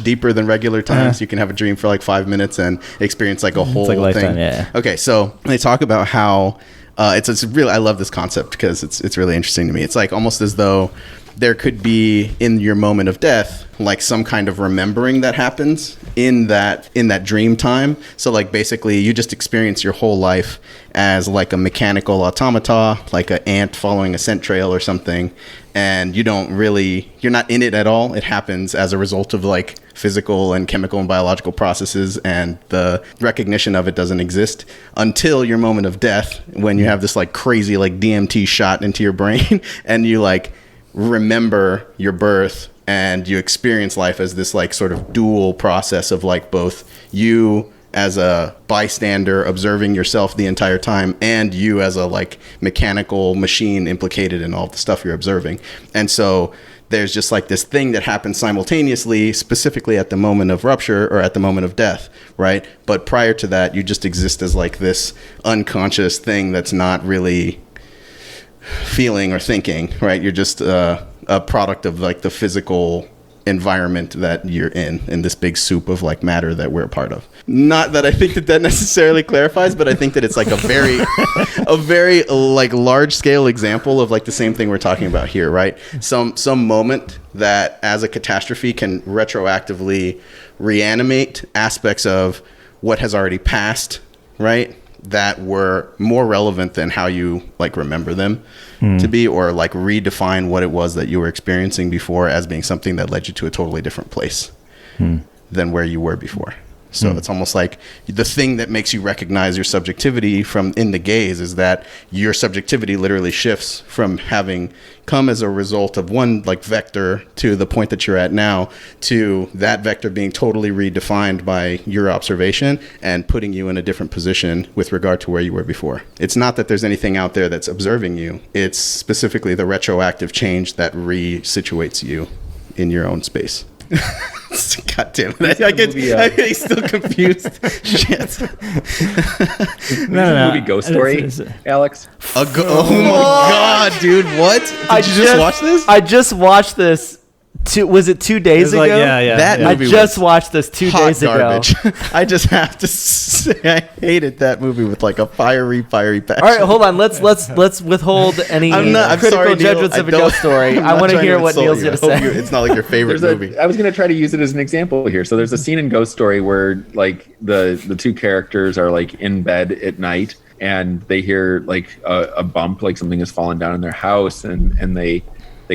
deeper than regular time. So you can have a dream for like 5 minutes and experience like a whole like thing. lifetime, yeah. Okay, so they talk about how it's really, I love this concept because it's really interesting to me. It's like almost as though there could be in your moment of death like some kind of remembering that happens in that dream time. So like basically you just experience your whole life as like a mechanical automata, like an ant following a scent trail or something, and you're not in it at all. It happens as a result of like physical and chemical and biological processes, and the recognition of it doesn't exist until your moment of death, when you have this like crazy like DMT shot into your brain and you like remember your birth and you experience life as this like sort of dual process of like both you as a bystander observing yourself the entire time and you as a like mechanical machine implicated in all the stuff you're observing. And so there's just like this thing that happens simultaneously, specifically at the moment of rupture or at the moment of death, right? But prior to that, you just exist as like this unconscious thing that's not really feeling or thinking, right? You're just a product of like the physical environment that you're in this big soup of like matter that we're a part of. Not that I think that necessarily clarifies, but I think that it's like a very like large scale example of like the same thing we're talking about here, right? Some moment that as a catastrophe can retroactively reanimate aspects of what has already passed, right? That were more relevant than how you like remember them to be, or like redefine what it was that you were experiencing before as being something that led you to a totally different place than where you were before. So it's almost like the thing that makes you recognize your subjectivity from in the gaze is that your subjectivity literally shifts from having come as a result of one like vector to the point that you're at now, to that vector being totally redefined by your observation and putting you in a different position with regard to where you were before. It's not that there's anything out there that's observing you. It's specifically the retroactive change that resituates you in your own space. God damn it. I'm still confused. Shit. No. Movie Ghost Story, Alex? Oh my God, dude. What? Did you just watch this? I just watched this. Was it 2 days ago? Yeah. That movie I just watched this 2 days garbage. ago. I just have to say I hated that movie with like a fiery passion. All right, hold on. Let's withhold any critical judgments of a Ghost Story. I want to hear what Neil's going to say. It's not like your favorite movie. I was going to try to use it as an example here. So there's a scene in Ghost Story where like the two characters are like in bed at night and they hear like a bump, like something has fallen down in their house, and they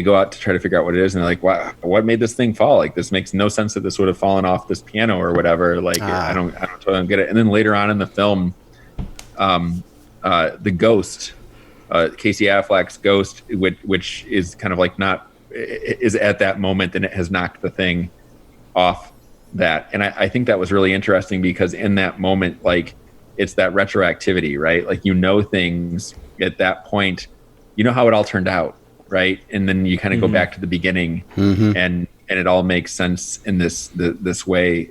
go out to try to figure out what it is, and they're like, "Wow, what made this thing fall? Like, this makes no sense that this would have fallen off this piano or whatever." Like, I don't totally get it. And then later on in the film, the ghost, Casey Affleck's ghost, which is kind of like is at that moment, and it has knocked the thing off that. And I think that was really interesting because in that moment, like, it's that retroactivity, right? Like, things at that point, how it all turned out. Right, and then you kind of go back to the beginning, and it all makes sense in this way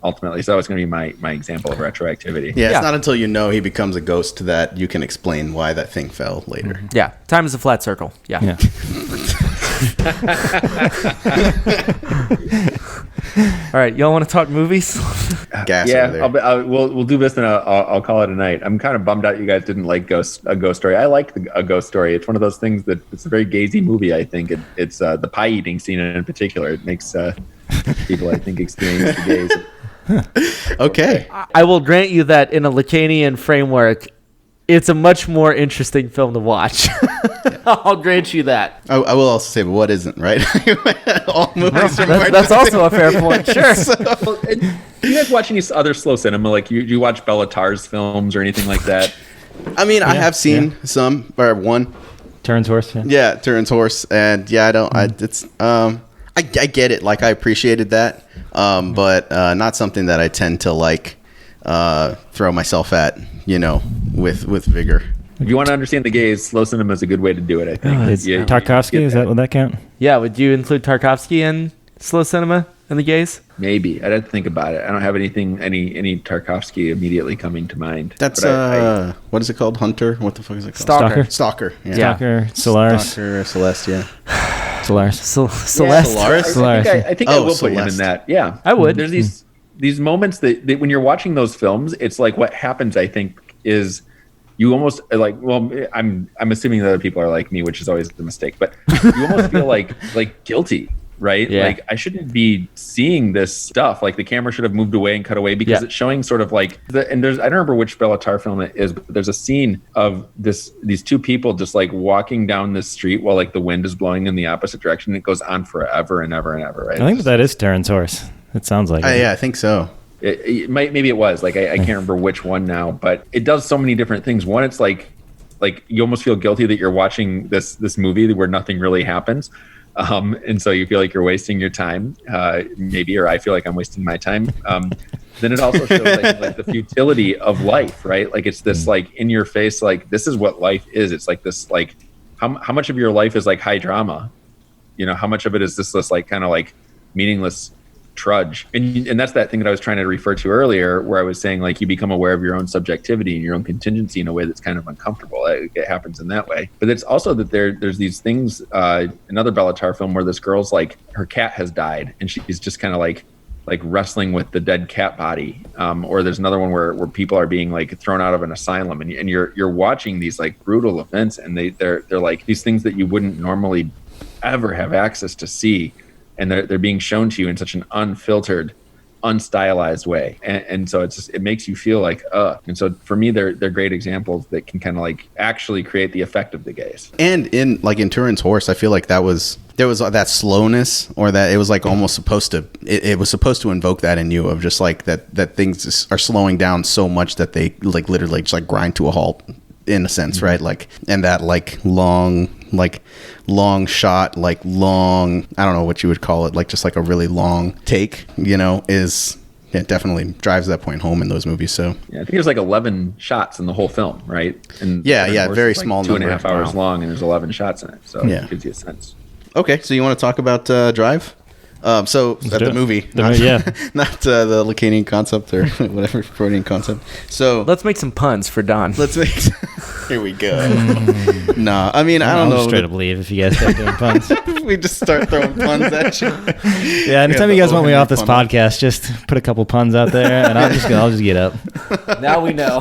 ultimately. So that was going to be my example of retroactivity. Yeah, it's not until he becomes a ghost that you can explain why that thing fell later. Yeah, time is a flat circle. Yeah. All right, y'all want to talk movies? We'll do this and I'll call it a night. I'm kind of bummed out you guys didn't like a Ghost Story. I like a Ghost Story. It's one of those things that it's a very gazy movie. I think it's the pie eating scene in particular. It makes people, I think, experience the gaze. Okay. I will grant you that in a Lacanian framework, it's a much more interesting film to watch. I'll grant you that. I will also say, but what isn't, right? All movies are that's also a fair point. Sure. Do you guys watch any other slow cinema? Like, you watch Bela Tarr's films or anything like that? I mean, I have seen some, or one. Turin's Horse. Yeah, Turin's Horse, and I don't. I get it. Like, I appreciated that, but not something that I tend to like throw myself at with vigor. If you want to understand the gaze, slow cinema is a good way to do it, I think. Tarkovsky, would that count? Yeah, would you include Tarkovsky in slow cinema and the gaze? Maybe. I'd have to think about it. I don't have any Tarkovsky immediately coming to mind. That's what is it called? Hunter? What the fuck is it called? Stalker. Yeah. Stalker. Solaris. Stalker, Celeste, yeah. Solaris. Celeste. Solaris? I think I will put him Celeste. in that. Yeah. I would. There's these moments that when you're watching those films, it's like what happens, I think, is you almost like, well, I'm assuming that other people are like me, which is always the mistake, but you almost feel like guilty, right? Yeah. Like I shouldn't be seeing this stuff. Like the camera should have moved away and cut away because it's showing sort of like I don't remember which Bellatar film it is, but there's a scene of these two people just like walking down this street while like the wind is blowing in the opposite direction. It goes on forever and ever and ever, right? I think that is Terrence Horse. It sounds like it. Yeah, I think so. Maybe it was like I can't remember which one now, but it does so many different things. One, it's like you almost feel guilty that you're watching this movie where nothing really happens, and so you feel like you're wasting your time, maybe, or I feel like I'm wasting my time. Then it also shows like the futility of life, right? Like it's this like in your face, like this is what life is. It's like this like how much of your life is like high drama, how much of it is this like kind of like meaningless trudge, and that's that thing that I was trying to refer to earlier, where I was saying like you become aware of your own subjectivity and your own contingency in a way that's kind of uncomfortable. It happens in that way, but it's also that there's these things. Another Bellatar film where this girl's like her cat has died and she's just kind of like wrestling with the dead cat body, or there's another one where people are being like thrown out of an asylum, and you're watching these like brutal events, and they're like these things that you wouldn't normally ever have access to see. And they're being shown to you in such an unfiltered, unstylized way, and so it makes you feel like And so for me, they're great examples that can kind of like actually create the effect of the gaze. And in Terrence Horse, I feel like there was that slowness, or that it was like almost supposed to. It was supposed to invoke that in you, of just like that things are slowing down so much that they like literally just like grind to a halt, in a sense, right? Like, and that like long shot, like long, I don't know what you would call it, like just like a really long take, is, it definitely drives that point home in those movies. So yeah, I think there's like 11 shots in the whole film, right? And very small number, number. 2.5 hours long, and there's 11 shots in it, so yeah, it gives you a sense. Okay, so you want to talk about Drive? So the movie, not the Lacanian concept or whatever Freudian concept. So let's make some puns for Don. Here we go. Nah, I mean, I don't know. I'll straight up leave if you guys start doing puns. We just start throwing puns at you. Yeah, anytime you guys want me off this podcast, just put a couple puns out there, and I'll just get up. Now we know.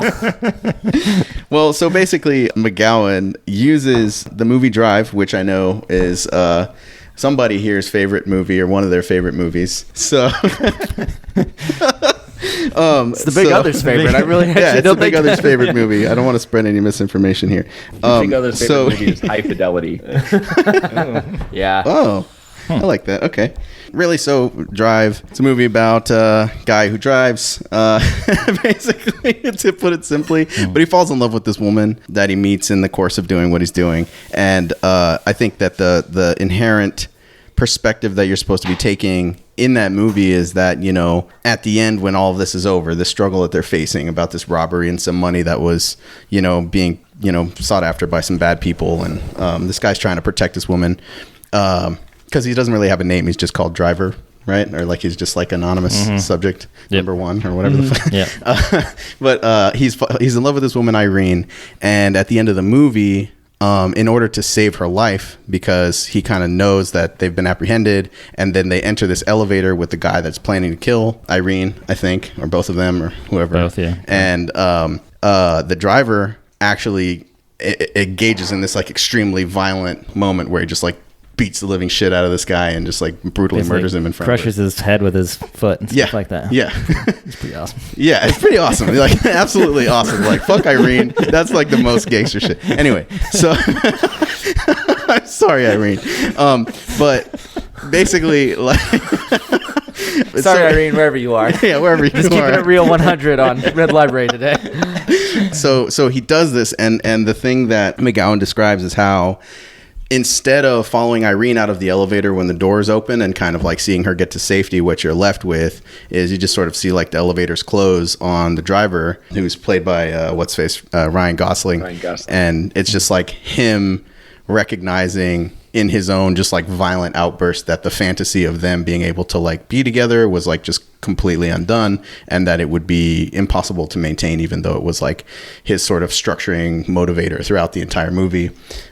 Well, so basically, McGowan uses the movie Drive, which I know is somebody here's favorite movie, or one of their favorite movies. So it's the Big Other's favorite. I really it's the Big Other's favorite movie. I don't want to spread any misinformation here. Big Other's favorite movie is High Fidelity. Yeah. Oh, I like that. Okay. Really, so Drive, it's a movie about a guy who drives, basically, to put it simply. But he falls in love with this woman that he meets in the course of doing what he's doing. And I think that the inherent perspective that you're supposed to be taking in that movie is that, at the end, when all of this is over, the struggle that they're facing about this robbery and some money that was, being, sought after by some bad people. And this guy's trying to protect this woman. Because he doesn't really have a name. He's just called Driver, right? Or like he's just like anonymous subject number one or whatever the fuck. Yeah. But he's in love with this woman, Irene. And at the end of the movie, in order to save her life, because he kind of knows that they've been apprehended, and then they enter this elevator with the guy that's planning to kill Irene, I think, or both of them, or whoever. Both, yeah. And the driver actually engages in this like extremely violent moment where he just like beats the living shit out of this guy and just like brutally murders him in front crushes of his head with his foot and stuff like that. Yeah. It's pretty awesome. Yeah, it's pretty awesome. Like, absolutely awesome. Like, fuck Irene. That's like the most gangster shit. Anyway, so I'm sorry, Irene. But basically, like, sorry, Irene, wherever you are. Yeah, wherever you are. Just keeping it real 100 on Red Library today. So he does this, and the thing that McGowan describes is how instead of following Irene out of the elevator when the doors open and kind of like seeing her get to safety, what you're left with is you just sort of see like the elevators close on the driver, who's played by Ryan Gosling. And it's just like him recognizing in his own just like violent outburst that the fantasy of them being able to like be together was like just completely undone, and that it would be impossible to maintain, even though it was like his sort of structuring motivator throughout the entire movie.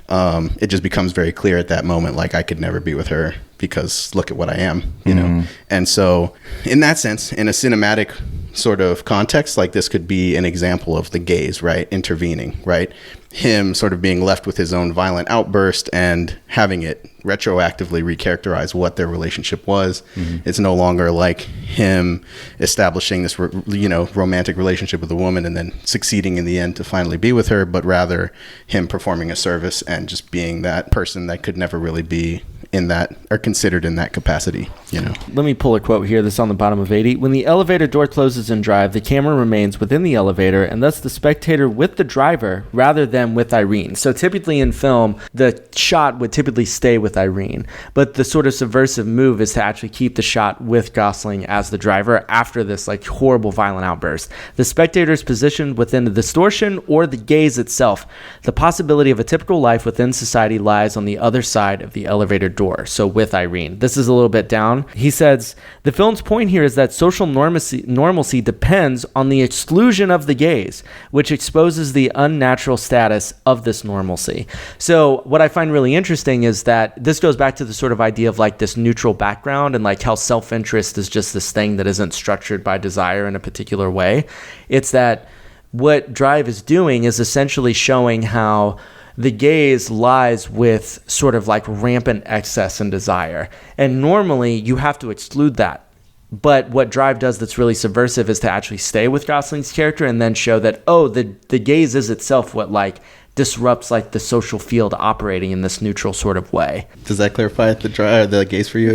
It just becomes very clear at that moment, like, I could never be with her because look at what I am, you know? And so in that sense, in a cinematic sort of context, like this could be an example of the gaze, right? Intervening, right? Him sort of being left with his own violent outburst and having it retroactively recharacterize what their relationship was. It's no longer like him establishing this, romantic relationship with a woman and then succeeding in the end to finally be with her, but rather him performing a service and just being that person that could never really be in that, or considered in that capacity, you know. Let me pull a quote here. This is on the bottom of 80. When the elevator door closes in Drive, the camera remains within the elevator, and thus the spectator with the driver rather than with Irene. So typically in film, the shot would typically stay with Irene, but the sort of subversive move is to actually keep the shot with Gosling as the driver after this like horrible violent outburst. The spectator is positioned within the distortion or the gaze itself. The possibility of a typical life within society lies on the other side of the elevator door. So with Irene. This is a little bit down. He says, the film's point here is that social normalcy depends on the exclusion of the gaze, which exposes the unnatural status of this normalcy. So what I find really interesting is that this goes back to the sort of idea of like this neutral background and like how self-interest is just this thing that isn't structured by desire in a particular way. It's that what Drive is doing is essentially showing how the gaze lies with sort of like rampant excess and desire. And normally you have to exclude that. But what Drive does that's really subversive is to actually stay with Gosling's character and then show that, the gaze is itself what like disrupts like the social field operating in this neutral sort of way. Does that clarify the gaze for you?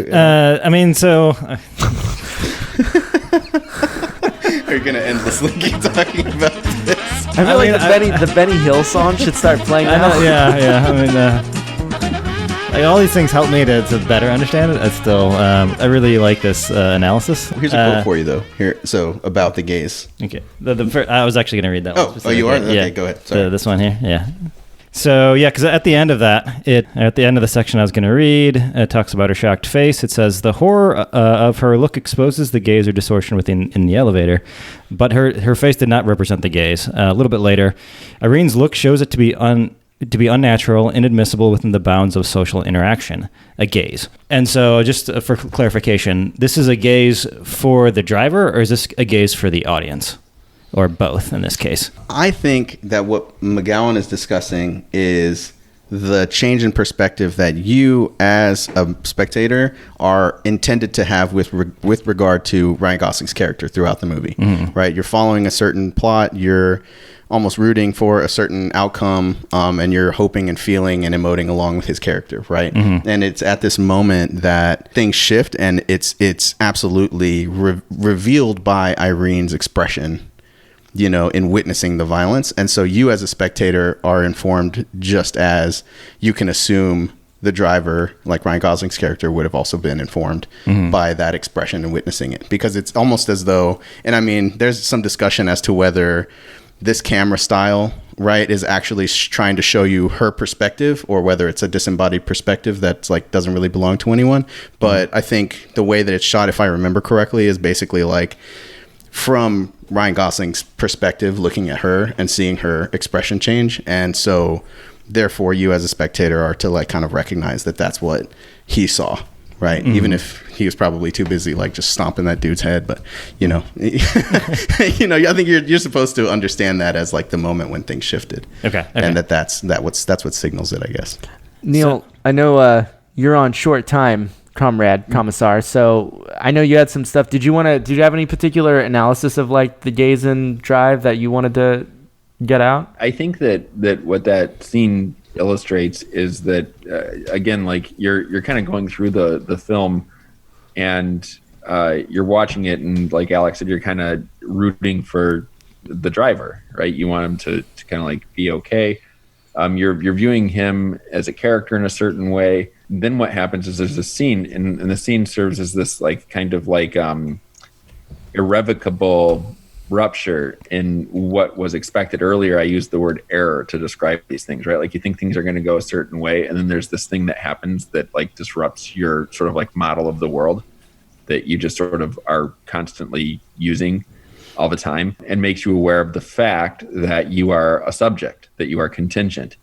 Are you going to endlessly keep talking about this? I feel like the Benny Hill song should start playing now. Like all these things help me to better understand it. I really like this analysis. Here's a quote for you, though. So about the gaze. Okay. I was actually going to read that one. Oh, you are? Okay, go ahead. Sorry. This one here, yeah. So, yeah, because at the end of that, at the end of the section I was going to read, it talks about her shocked face. It says, the horror of her look exposes the gaze or distortion in the elevator, but her face did not represent the gaze. A little bit later, Irene's look shows it to be unnatural, inadmissible within the bounds of social interaction, a gaze. And so, just for clarification, this is a gaze for the driver, or is this a gaze for the audience? Or both in this case? I think that what McGowan is discussing is the change in perspective that you as a spectator are intended to have with regard to Ryan Gosling's character throughout the movie, right? You're following a certain plot, you're almost rooting for a certain outcome, and you're hoping and feeling and emoting along with his character, right? And it's at this moment that things shift, and it's absolutely revealed by Irene's expression, you know, in witnessing the violence. And so you as a spectator are informed just as you can assume the driver, like Ryan Gosling's character, would have also been informed by that expression and witnessing it. Because it's almost as though, and I mean, there's some discussion as to whether this camera style, right, is actually trying to show you her perspective, or whether it's a disembodied perspective that's like doesn't really belong to anyone. But I think the way that it's shot, if I remember correctly, is basically like from Ryan Gosling's perspective, looking at her and seeing her expression change. And so therefore you as a spectator are to like kind of recognize that that's what he saw, right? Even if he was probably too busy like just stomping that dude's head. But you know, I think you're supposed to understand that as like the moment when things shifted. Okay. And that's what signals it, I guess. Neil, I know you're on short time, Commissar. So I know you had some stuff. Did you have any particular analysis of like the gaze and Drive that you wanted to get out? I think that what that scene illustrates is that again, like you're kind of going through the film, and you're watching it, and like Alex said, you're kind of rooting for the driver, right? You want him to kind of like be okay. You're viewing him as a character in a certain way. Then what happens is there's a scene, and the scene serves as this like kind of like irrevocable rupture in what was expected. Earlier I used the word error to describe these things, right? Like you think things are going to go a certain way, and then there's this thing that happens that like disrupts your sort of like model of the world that you just sort of are constantly using all the time, and makes you aware of the fact that you are a subject, that you are contingent.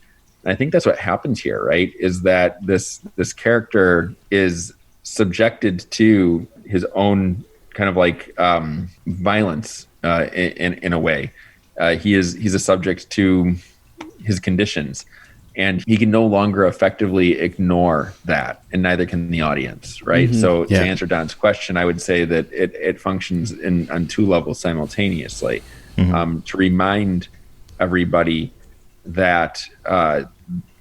And I think that's what happens here, right? Is that this character is subjected to his own kind of like violence in a way. He's a subject to his conditions, and he can no longer effectively ignore that, and neither can the audience, right? So to answer Don's question, I would say that it functions on two levels simultaneously. To remind everybody that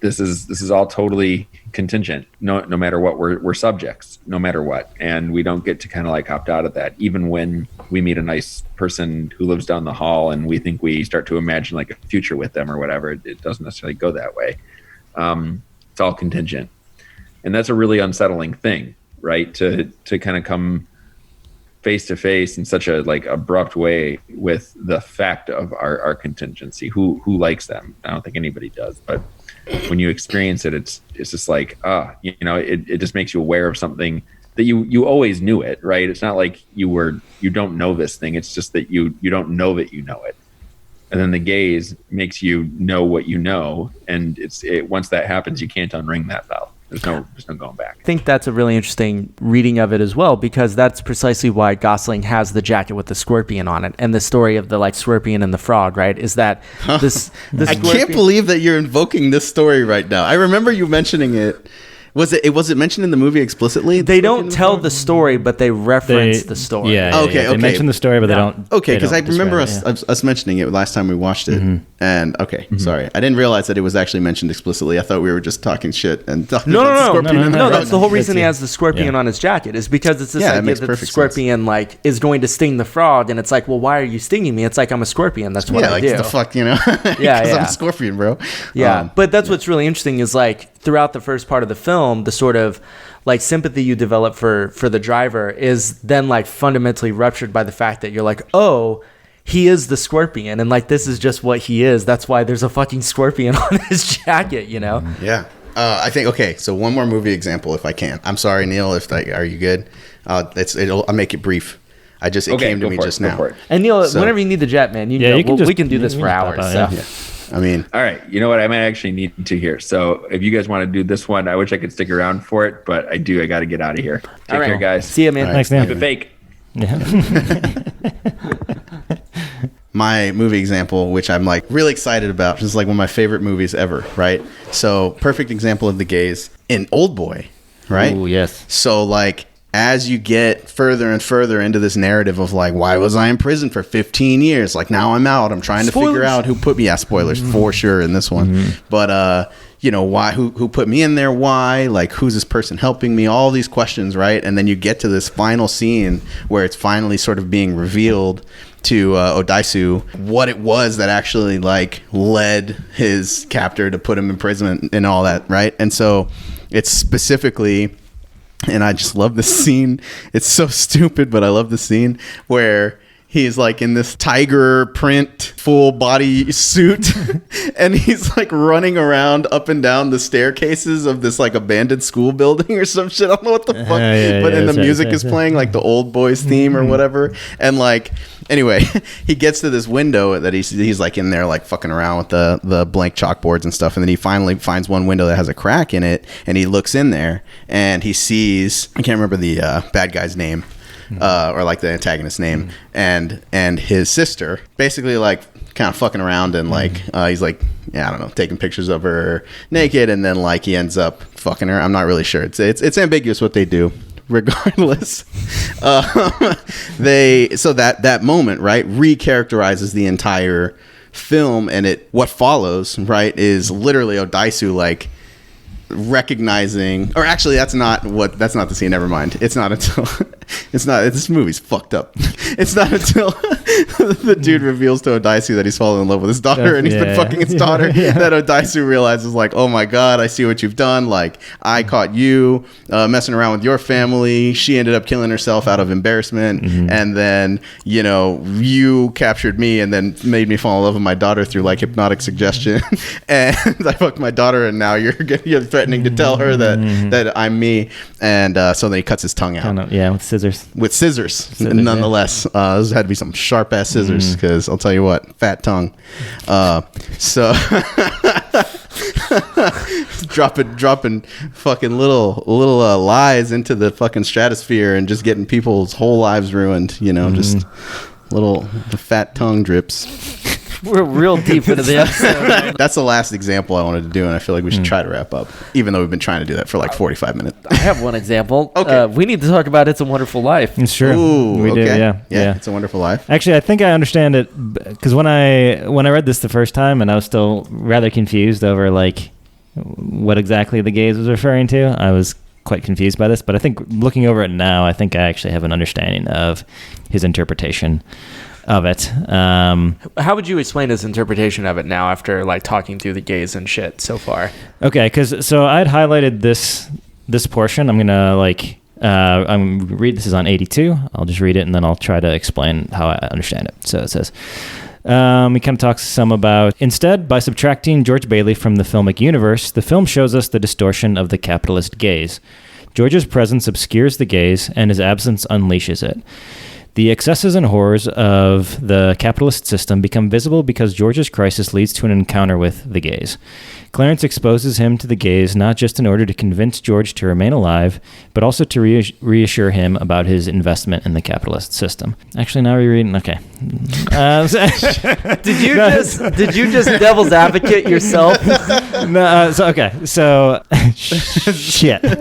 this is all totally contingent. No matter what, we're subjects, no matter what, and we don't get to kind of like opt out of that. Even when we meet a nice person who lives down the hall, and we think we start to imagine like a future with them or whatever, it doesn't necessarily go that way. It's all contingent, and that's a really unsettling thing, right? To kind of come face to face in such a like abrupt way with the fact of our contingency. Who likes them? I don't think anybody does, but when you experience it, it's just like, it just makes you aware of something that you always knew it, right? It's not like you don't know this thing. It's just that you don't know that you know it. And then the gaze makes you know what you know. And once that happens, you can't unring that bell. There's no going back. I think that's a really interesting reading of it as well, because that's precisely why Gosling has the jacket with the scorpion on it, and the story of the like scorpion and the frog, right? Is that this I can't believe that you're invoking this story right now. I remember you mentioning it. Was it mentioned in the movie explicitly? They don't tell the story, but they reference the story. Yeah. Okay. They mention the story, but they don't. Okay, because I remember us mentioning it last time we watched it. And sorry, I didn't realize that it was actually mentioned explicitly. I thought we were just talking shit and talking about the scorpion. No, that's the whole reason he has the scorpion on his jacket, is because it's this idea that the scorpion like is going to sting the frog, and it's like, well, why are you stinging me? It's like, I'm a scorpion. That's what I do. The fuck, because I'm a scorpion, bro. Yeah, but that's what's really interesting is like throughout the first part of the film, the sort of like sympathy you develop for the driver is then like fundamentally ruptured by the fact that you're like, oh, he is the scorpion, and like this is just what he is. That's why there's a fucking scorpion on his jacket, Yeah. I think, okay, so one more movie example if I can. I'm sorry, Neil, are you good? I'll make it brief. It came to me just now. And Neil, whenever you need the jet, man, we can do this for hours. I mean, all right. You know what? I might actually need to hear. So if you guys want to do this one, I wish I could stick around for it, but I do. I got to get out of here. Take care, guys. See you, man. Thanks, man. Keep it fake. Yeah. My movie example, which I'm like really excited about, this is like one of my favorite movies ever, right? So perfect example of the gaze in Old Boy, right? Oh, yes. So like, as you get further and further into this narrative of like, why was I in prison for 15 years? Like, now I'm out. I'm trying to figure out who put me. Yeah, spoilers for sure in this one. But, why? Who put me in there? Why? Like, who's this person helping me? All these questions, right? And then you get to this final scene where it's finally sort of being revealed to Odaisu what it was that actually like led his captor to put him in prison and all that, right? And so it's specifically... And I just love this scene. It's so stupid, but I love the scene where he's like in this tiger print full body suit and he's like running around up and down the staircases of this like abandoned school building or some shit. I don't know what the fuck. And the music is playing like the Old Boys theme or whatever. And like, anyway, he gets to this window that he's like in there like fucking around with the blank chalkboards and stuff. And then he finally finds one window that has a crack in it. And he looks in there and he sees, I can't remember the bad guy's name. Or like the antagonist's name, and his sister basically like kind of fucking around and like he's like, I don't know, taking pictures of her naked, and then like he ends up fucking her. I'm not really sure. It's ambiguous what they do. Regardless, that moment, right, recharacterizes the entire film, and what follows, right, is literally Odaisu like recognizing, or actually that's not the scene, never mind. It's not until It's not. This movie's fucked up. It's not until the dude reveals to Odaisu that he's fallen in love with his daughter and he's been fucking his daughter that Odaisu realizes, like, oh my god, I see what you've done. Like, I caught you messing around with your family. She ended up killing herself out of embarrassment, and then you captured me and then made me fall in love with my daughter through like hypnotic suggestion, and I fucked my daughter, and now you're threatening to tell her that I'm me, and so then he cuts his tongue out. With scissors. With scissors, nonetheless. This had to be some sharp ass scissors, because I'll tell you what, fat tongue. So dropping fucking little lies into the fucking stratosphere and just getting people's whole lives ruined. Just little fat tongue drips. We're real deep into the episode. That's the last example I wanted to do, and I feel like we should try to wrap up, even though we've been trying to do that for like 45 minutes. I have one example. Okay. We need to talk about It's a Wonderful Life. It's true. Ooh, we okay. do, yeah. It's a Wonderful Life. Actually, I think I understand it, because when I read this the first time, and I was still rather confused over like what exactly the gaze was referring to, I was quite confused by this. But I think looking over it now, I think I actually have an understanding of his interpretation of it. How would you explain his interpretation of it now after like talking through the gaze and shit so far? Okay, so I'd highlighted this portion. I'm gonna read this is on 82. I'll just read it and then I'll try to explain how I understand it. So it says, he kind of talks some about, instead, by subtracting George Bailey from the filmic universe, the film shows us the distortion of the capitalist gaze. George's presence obscures the gaze and his absence unleashes it. The excesses and horrors of the capitalist system become visible because George's crisis leads to an encounter with the gaze. Clarence exposes him to the gaze not just in order to convince George to remain alive, but also to reassure him about his investment in the capitalist system. Actually, now we're reading. Okay. Did you just devil's advocate yourself? No. So shit. When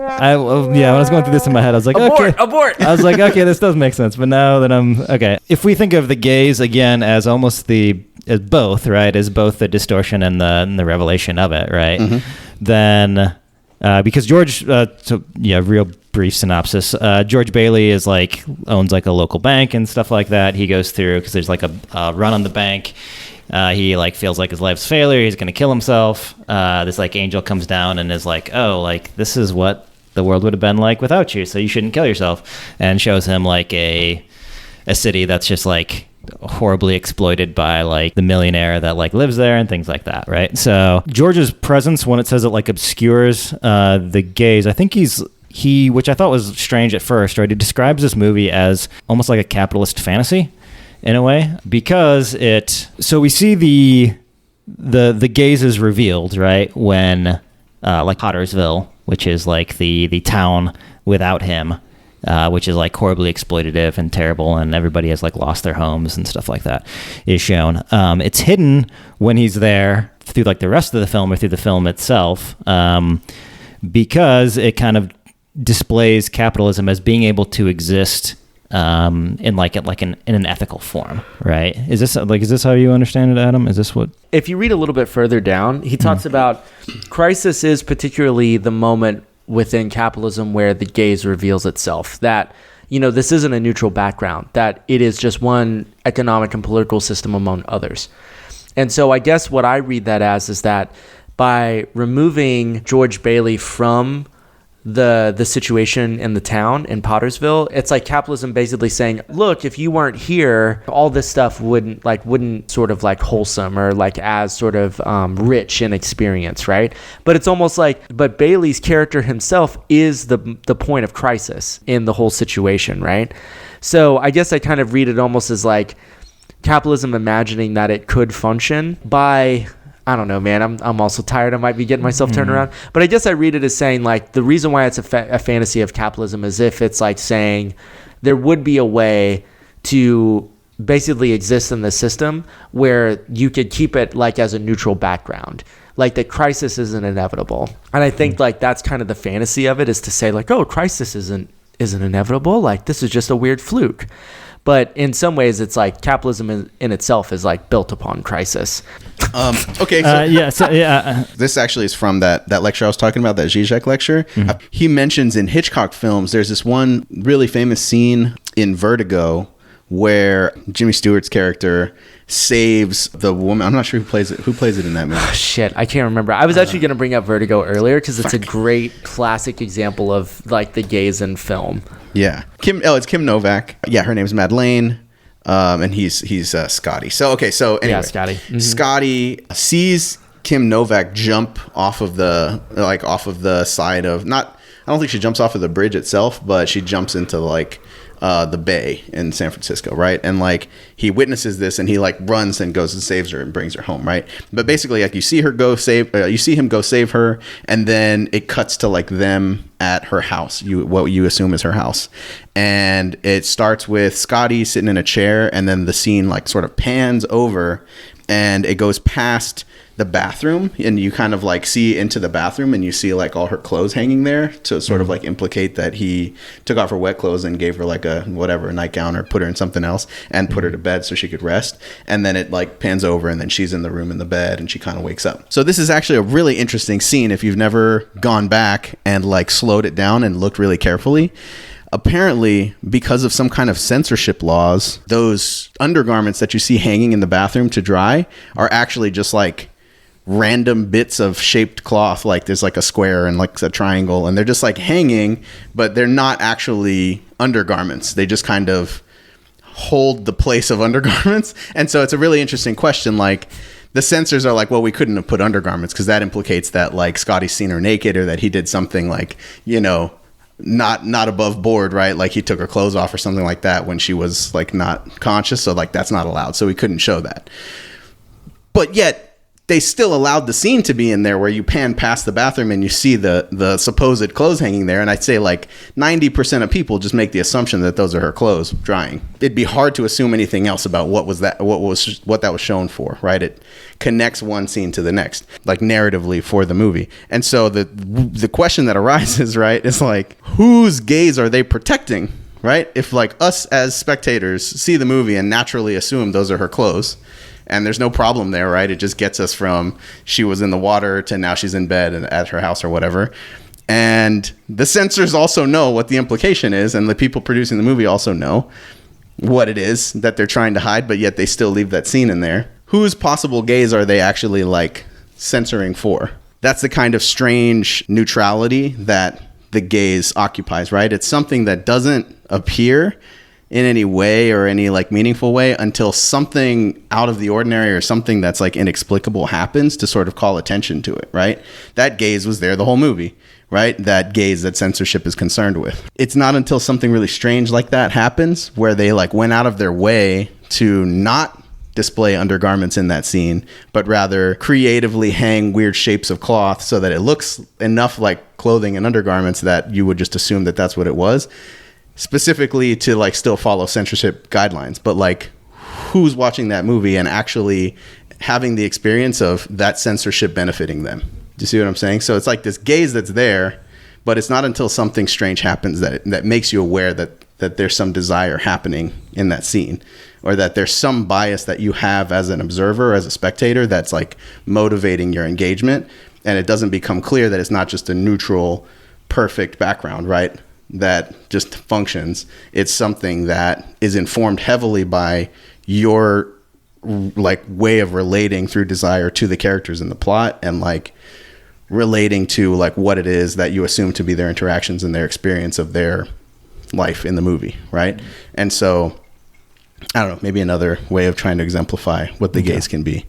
I was going through this in my head, I was like, abort. I was like, okay, this does make sense. But now that I'm okay, if we think of the gaze again as almost as both the distortion and the revelation of it, right? Then because George, real brief synopsis. George Bailey is owns a local bank and stuff like that. He goes through because there's a run on the bank. He feels like his life's failure. He's gonna kill himself. This angel comes down and is this is what the world would have been like without you. So you shouldn't kill yourself. And shows him a city that's just horribly exploited by the millionaire that lives there and things like that, right? So George's presence, when it says it obscures the gaze, I think he which I thought was strange at first, right? He describes this movie as almost like a capitalist fantasy in a way, because so we see the gaze is revealed, right, when Pottersville, which is the town without him, which is horribly exploitative and terrible, and everybody has lost their homes and stuff like that, is shown. It's hidden when he's there through the rest of the film or through the film itself, because it kind of displays capitalism as being able to exist in an ethical form, right? Is this how you understand it, Adam? Is this what? If you read a little bit further down, he talks about crisis is particularly the moment within capitalism where the gaze reveals itself, that this isn't a neutral background, that it is just one economic and political system among others. And so I guess what I read that as is that by removing George Bailey from the situation in the town in Pottersville, it's capitalism basically saying, look, if you weren't here, all this stuff wouldn't sort of wholesome or as sort of rich in experience, right? But it's almost but Bailey's character himself is the point of crisis in the whole situation, right? So I guess I kind of read it almost as capitalism imagining that it could function by, I don't know, man. I'm also tired. I might be getting myself turned around. But I guess I read it as saying the reason why it's a fantasy of capitalism is if it's saying there would be a way to basically exist in the system where you could keep it as a neutral background. The crisis isn't inevitable. And I think that's kind of the fantasy of it, is to say oh, crisis isn't inevitable. This is just a weird fluke. But in some ways, it's capitalism in itself is built upon crisis. Okay. So yeah. this actually is from that lecture I was talking about, that Zizek lecture. He mentions in Hitchcock films, there's this one really famous scene in Vertigo where Jimmy Stewart's character saves the woman. I'm not sure who plays it in that movie. Shit, I can't remember. I was actually going to bring up Vertigo earlier because it's a great classic example of like the gaze in film. Yeah. It's Kim Novak. Yeah, her name's Madeleine. And he's Scotty. So anyway, Yeah, Scotty. Mm-hmm. Scotty sees Kim Novak jump off of the side of, not, I don't think she jumps off of the bridge itself, but she jumps into like the bay in San Francisco, right? And like he witnesses this and he like runs and goes and saves her and brings her home, right? But basically, like you see him go save her, and then it cuts to like them at her house, what you assume is her house, and it starts with Scotty sitting in a chair, and then the scene like sort of pans over, and it goes past the bathroom, and you kind of like see into the bathroom, and you see like all her clothes hanging there to sort of like implicate that he took off her wet clothes and gave her like a nightgown, or put her in something else and put her to bed so she could rest. And then it like pans over, and then she's in the room in the bed, and she kind of wakes up. So this is actually a really interesting scene if you've never gone back and like slowed it down and looked really carefully. Apparently, because of some kind of censorship laws, those undergarments that you see hanging in the bathroom to dry are actually just like random bits of shaped cloth. Like there's like a square and like a triangle, and they're just like hanging, but they're not actually undergarments. They just kind of hold the place of undergarments. And so it's a really interesting question. Like the censors are like, well, we couldn't have put undergarments because that implicates that like Scotty's seen her naked, or that he did something like, not above board, right? Like he took her clothes off or something like that when she was like not conscious. So like that's not allowed. So we couldn't show that. But yet they still allowed the scene to be in there where you pan past the bathroom and you see the supposed clothes hanging there. And I'd say like 90% of people just make the assumption that those are her clothes drying. It'd be hard to assume anything else about what that was shown for, right? It connects one scene to the next, like narratively for the movie. And so the question that arises, right, is like, whose gaze are they protecting, right? If like us as spectators see the movie and naturally assume those are her clothes, and there's no problem there, right? It just gets us from she was in the water to now she's in bed and at her house or whatever. And the censors also know what the implication is, and the people producing the movie also know what it is that they're trying to hide, but yet they still leave that scene in there. Whose possible gaze are they actually like censoring for? That's the kind of strange neutrality that the gaze occupies, right? It's something that doesn't appear in any way or any like meaningful way until something out of the ordinary or something that's like inexplicable happens to sort of call attention to it, right? That gaze was there the whole movie, right? That gaze that censorship is concerned with. It's not until something really strange like that happens where they like went out of their way to not display undergarments in that scene, but rather creatively hang weird shapes of cloth so that it looks enough like clothing and undergarments that you would just assume that that's what it was, specifically to like still follow censorship guidelines. But like, who's watching that movie and actually having the experience of that censorship benefiting them? Do you see what I'm saying? So it's like this gaze that's there, but it's not until something strange happens that makes you aware that there's some desire happening in that scene, or that there's some bias that you have as an observer, as a spectator, that's like motivating your engagement. And it doesn't become clear that it's not just a neutral, perfect background, right? That just functions. It's something that is informed heavily by your like way of relating through desire to the characters in the plot, and like relating to like what it is that you assume to be their interactions and their experience of their life in the movie, right? And so I don't know, maybe another way of trying to exemplify what the gaze can be.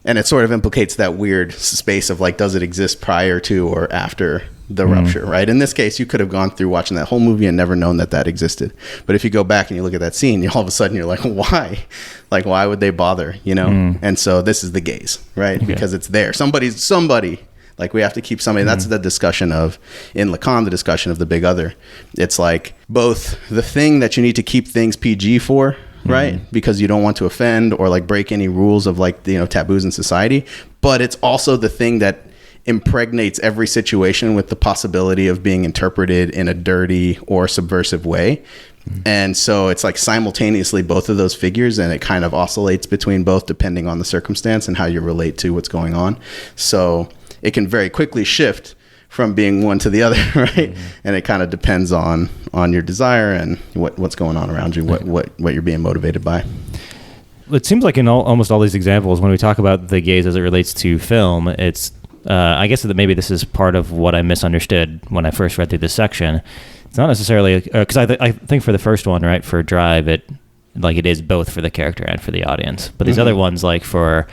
And it sort of implicates that weird space of like, does it exist prior to or after the rupture, right? In this case, you could have gone through watching that whole movie and never known that existed. But if you go back and you look at that scene, all of a sudden you're like, why? Like, why would they bother, And so this is the gaze, right? Okay. Because it's there. Somebody, like we have to keep somebody. That's the discussion of, in Lacan, the discussion of the big other. It's like both the thing that you need to keep things PG for, right? Because you don't want to offend or like break any rules of like, taboos in society. But it's also the thing that impregnates every situation with the possibility of being interpreted in a dirty or subversive way. And so it's like simultaneously both of those figures, and it kind of oscillates between both depending on the circumstance and how you relate to what's going on. So it can very quickly shift from being one to the other, right? And it kind of depends on your desire and what's going on around you, what you're being motivated by. It seems like in almost all these examples, when we talk about the gaze as it relates to film, it's I guess that maybe this is part of what I misunderstood when I first read through this section. It's not necessarily because I think for the first one, right, for Drive, it is both for the character and for the audience. But these other ones, like for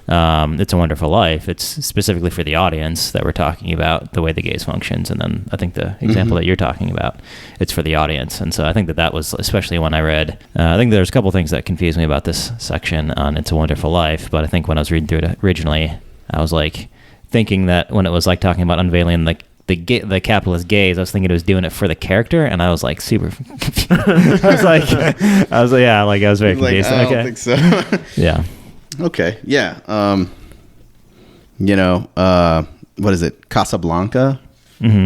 It's a Wonderful Life, it's specifically for the audience that we're talking about the way the gaze functions. And then I think the example that you're talking about, it's for the audience. And so I think that was, especially when I read, I think there's a couple things that confused me about this section on It's a Wonderful Life. But I think when I was reading through it originally, I was like thinking that when it was like talking about unveiling the capitalist gaze, I was thinking it was doing it for the character, and I was like super confused. I was very confused. I don't think so. Yeah. Okay. Yeah. What is it? Casablanca,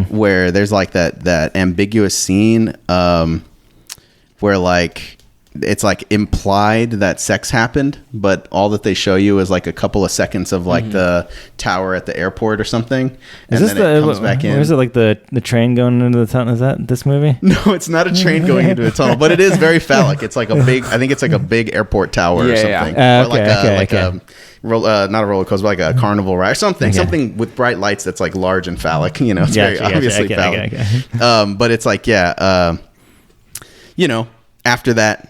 where there's like that ambiguous scene where like it's like implied that sex happened, but all that they show you is like a couple of seconds of like the tower at the airport or something, and then it comes back in. Or is it like the train going into the tunnel? Is that this movie? No, it's not a train going into a tunnel, but it is very phallic. It's like a big, I think it's like a big airport tower or something. Or like a not a roller coaster, but like a carnival ride or something with bright lights that's like large and phallic. You know, it's very obviously phallic. But it's like, after that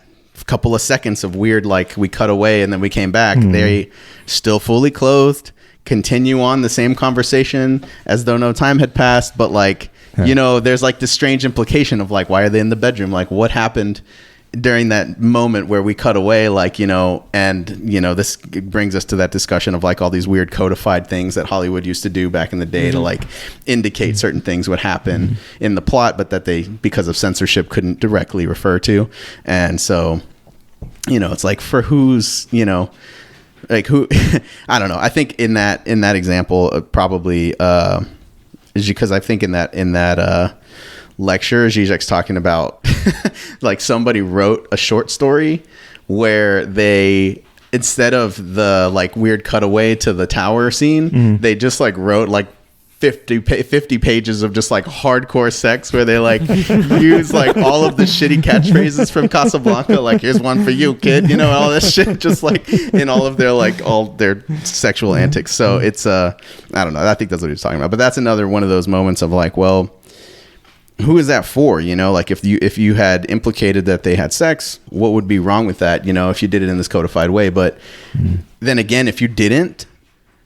couple of seconds of weird, like we cut away and then we came back, they still fully clothed, continue on the same conversation as though no time had passed, but like there's like this strange implication of like, why are they in the bedroom, like what happened during that moment where we cut away, like, this brings us to that discussion of like all these weird codified things that Hollywood used to do back in the day to like indicate certain things would happen in the plot, but that they, because of censorship, couldn't directly refer to. And so it's like, for who's, like who, I don't know. I think in that example, probably, is because I think in that lecture, Zizek's talking about like somebody wrote a short story where they, instead of the like weird cutaway to the tower scene, they just like wrote like 50 pages of just like hardcore sex where they like use like all of the shitty catchphrases from Casablanca, like here's one for you, kid, all this shit, just like in all of their like all their sexual antics. So it's I don't know, I think that's what he was talking about. But that's another one of those moments of like, well, who is that for? Like if you had implicated that they had sex, what would be wrong with that? If you did it in this codified way. But then again, if you didn't,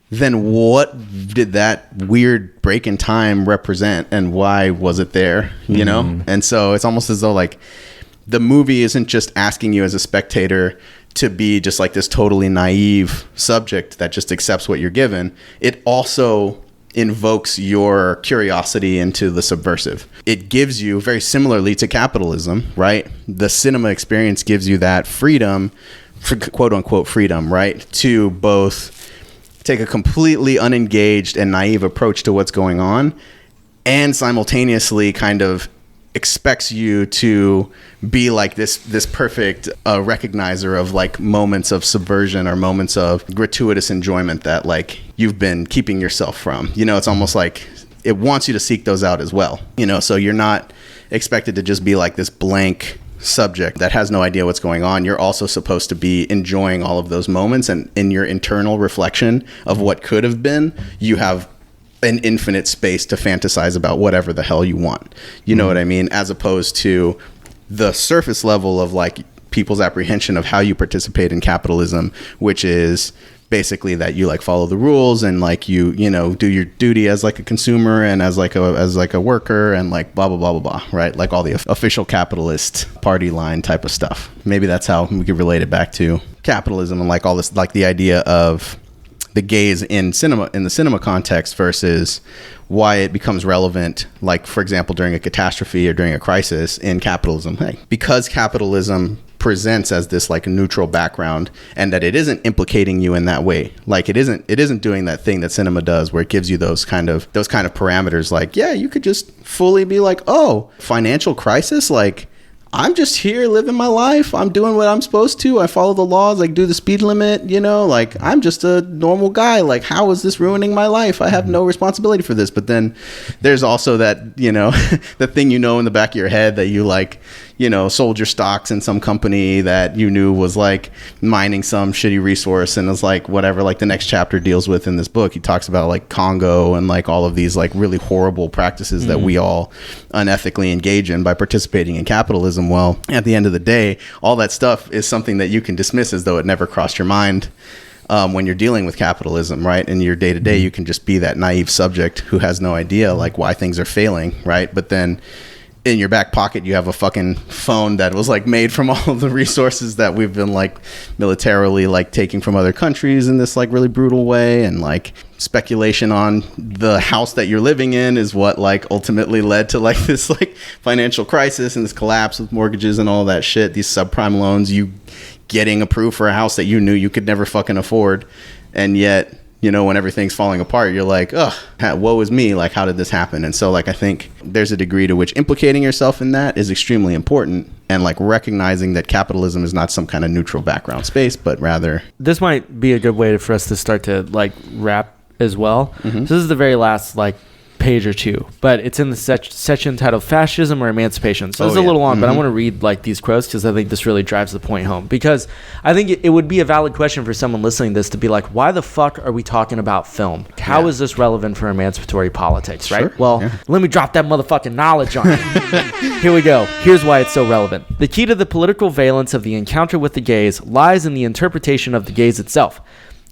then what did that weird break in time represent, and why was it there? And so it's almost as though like the movie isn't just asking you as a spectator to be just like this totally naive subject that just accepts what you're given. It also invokes your curiosity into the subversive. It gives you, very similarly to capitalism, right? The cinema experience gives you that freedom, quote unquote freedom, right? To both take a completely unengaged and naive approach to what's going on, and simultaneously kind of expects you to be like this perfect recognizer of like moments of subversion or moments of gratuitous enjoyment that like you've been keeping yourself from. It's almost like it wants you to seek those out as well. So you're not expected to just be like this blank subject that has no idea what's going on. You're also supposed to be enjoying all of those moments, and in your internal reflection of what could have been, you have an infinite space to fantasize about whatever the hell you want. You know what I mean? As opposed to the surface level of like people's apprehension of how you participate in capitalism, which is basically that you like follow the rules and like you do your duty as like a consumer and as like a worker and like blah blah blah blah blah, right? Like all the official capitalist party line type of stuff. Maybe that's how we could relate it back to capitalism and like all this, like the idea of the gaze in the cinema context versus why it becomes relevant, like for example during a catastrophe or during a crisis in capitalism. Because capitalism presents as this like neutral background, and that it isn't implicating you in that way. Like it isn't doing that thing that cinema does where it gives you those kind of parameters. Like, yeah, you could just fully be like, oh, financial crisis, like I'm just here living my life. I'm doing what I'm supposed to. I follow the laws, like do the speed limit, you know, like I'm just a normal guy. Like, how is this ruining my life? I have no responsibility for this. But then there's also that, you know, the thing, you know, in the back of your head that you like, you know, sold your stocks in some company that you knew was like mining some shitty resource, and it's like whatever, like the next chapter deals with in this book. He talks about like Congo and like all of these like really horrible practices that we all unethically engage in by participating in capitalism. Well, at the end of the day, all that stuff is something that you can dismiss as though it never crossed your mind. When you're dealing with capitalism, right? In your day-to-day, you can just be that naive subject who has no idea like why things are failing, right? But then in your back pocket, you have a fucking phone that was like made from all of the resources that we've been like militarily like taking from other countries in this like really brutal way. And like speculation on the house that you're living in is what like ultimately led to like this like financial crisis and this collapse with mortgages and all that shit. These subprime loans, you getting approved for a house that you knew you could never fucking afford. And yet, you know, when everything's falling apart, you're like, ugh, woe is me. Like, how did this happen? And so, like, I think there's a degree to which implicating yourself in that is extremely important, and like recognizing that capitalism is not some kind of neutral background space, but rather. This might be a good way for us to start to like wrap as well. So this is the very last like page or two, but it's in the section titled Fascism or Emancipation. So it's a little long, but I want to read like these quotes because I think this really drives the point home, because I think it would be a valid question for someone listening to this to be like, why the fuck are we talking about film? How is this relevant for emancipatory politics, right? Well, let me drop that motherfucking knowledge on you. Here we go. Here's why it's so relevant. The key to the political valence of the encounter with the gaze lies in the interpretation of the gaze itself.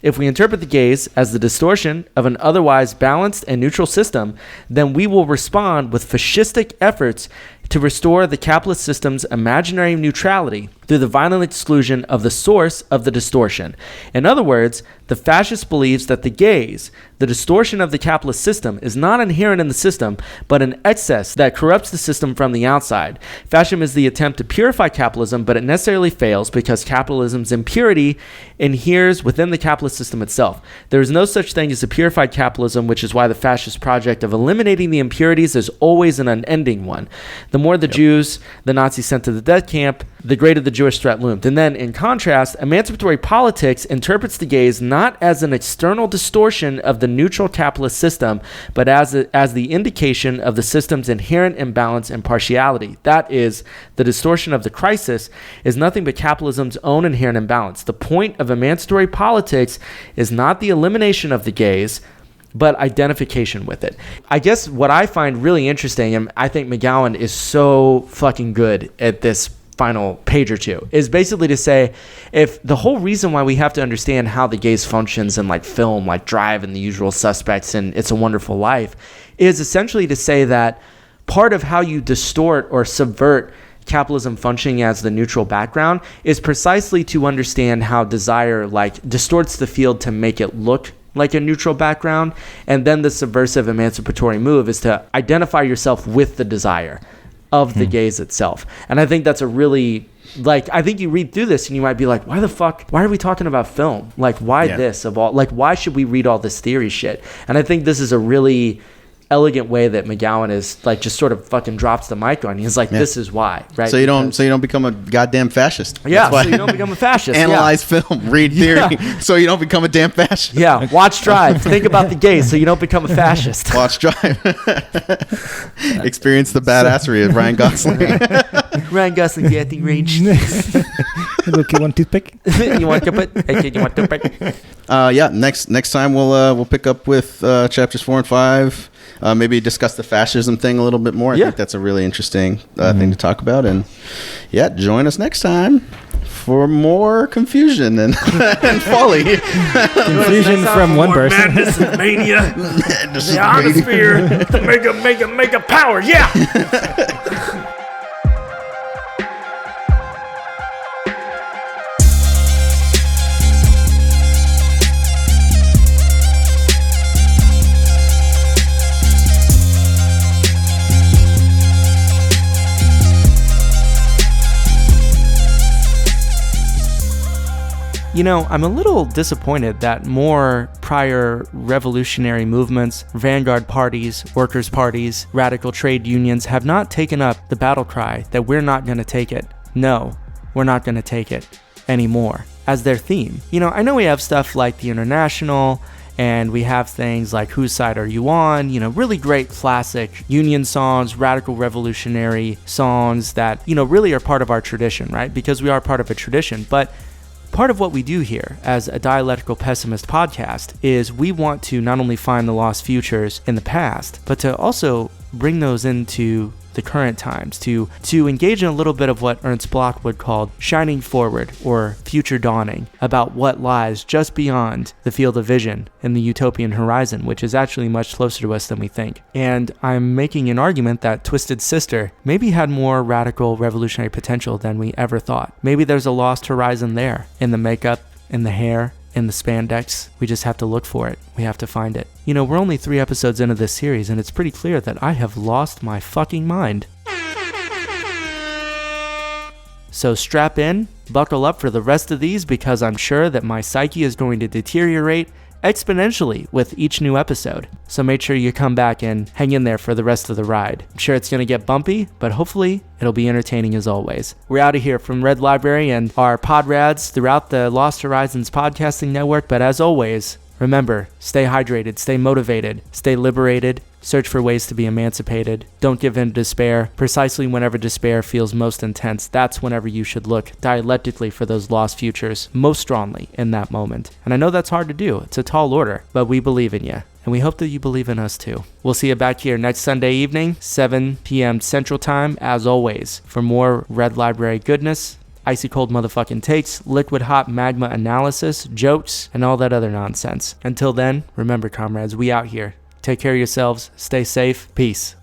If we interpret the gaze as the distortion of an otherwise balanced and neutral system, then we will respond with fascistic efforts to restore the capitalist system's imaginary neutrality through the violent exclusion of the source of the distortion. In other words, the fascist believes that the gaze, the distortion of the capitalist system, is not inherent in the system, but an excess that corrupts the system from the outside. Fascism is the attempt to purify capitalism, but it necessarily fails because capitalism's impurity inheres within the capitalist system itself. There is no such thing as a purified capitalism, which is why the fascist project of eliminating the impurities is always an unending one. The more the Jews the Nazis sent to the death camp, the greater the Jewish threat loomed. And then, in contrast, emancipatory politics interprets the gaze not as an external distortion of the neutral capitalist system, but as the indication of the system's inherent imbalance and partiality. That is, the distortion of the crisis is nothing but capitalism's own inherent imbalance. The point of emancipatory politics is not the elimination of the gaze, but identification with it. I guess what I find really interesting, and I think McGowan is so fucking good at this final page or two, is basically to say, if the whole reason why we have to understand how the gaze functions in like film, like Drive and The Usual Suspects and It's a Wonderful Life, is essentially to say that part of how you distort or subvert capitalism functioning as the neutral background is precisely to understand how desire like distorts the field to make it look like a neutral background. And then the subversive emancipatory move is to identify yourself with the desire of the gaze itself. And I think that's a really, like, I think you read through this and you might be like, why the fuck, why are we talking about film? Like, why this of all, like, why should we read all this theory shit? And I think this is a really elegant way that McGowan is like just sort of fucking drops the mic on. He's like, this is why, right? So you don't become a goddamn fascist. Yeah, so you don't become a fascist. Analyze film, read theory, so you don't become a damn fascist. Yeah, watch Drive. Think about the gaze, so you don't become a fascist. Watch Drive. Experience the badassery of Ryan Gosling. Ryan Gosling, the acting range. Look, you want toothpick? You want toothpick? Hey, kid, you want toothpick? Yeah. Next time we'll pick up with chapters 4 and 5. Maybe discuss the fascism thing a little bit more. I think that's a really interesting thing to talk about. And yeah, join us next time for more confusion and folly. Confusion from one person. Madness and mania. The ionosphere. Make a power. Yeah. I'm a little disappointed that more prior revolutionary movements, vanguard parties, workers' parties, radical trade unions have not taken up the battle cry that we're not going to take it. No, we're not going to take it anymore as their theme. I know we have stuff like the International, and we have things like Whose Side Are You On? Really great classic union songs, radical revolutionary songs that, really are part of our tradition, right? Because we are part of a tradition. But part of what we do here as a Dialectical Pessimist podcast is we want to not only find the lost futures in the past, but to also bring those into the current times, to engage in a little bit of what Ernst Bloch would call shining forward or future dawning about what lies just beyond the field of vision in the utopian horizon, which is actually much closer to us than we think. And I'm making an argument that Twisted Sister maybe had more radical revolutionary potential than we ever thought. Maybe there's a lost horizon there in the makeup, in the hair, in the spandex. We just have to look for it. We have to find it. We're only 3 episodes into this series, and it's pretty clear that I have lost my fucking mind. So strap in, buckle up for the rest of these, because I'm sure that my psyche is going to deteriorate exponentially with each new episode. So make sure you come back and hang in there for the rest of the ride. I'm sure it's going to get bumpy, but hopefully it'll be entertaining as always. We're out of here from Red Library and our podrads throughout the Lost Horizons podcasting network. But as always, remember, stay hydrated, stay motivated, stay liberated, search for ways to be emancipated. Don't give in to despair. Precisely whenever despair feels most intense, that's whenever you should look dialectically for those lost futures most strongly in that moment. And I know that's hard to do. It's a tall order, but we believe in you. And we hope that you believe in us too. We'll see you back here next Sunday evening, 7 p.m. Central Time, as always, for more Red Library goodness, icy cold motherfucking takes, liquid hot magma analysis, jokes, and all that other nonsense. Until then, remember, comrades, we out here. Take care of yourselves. Stay safe. Peace.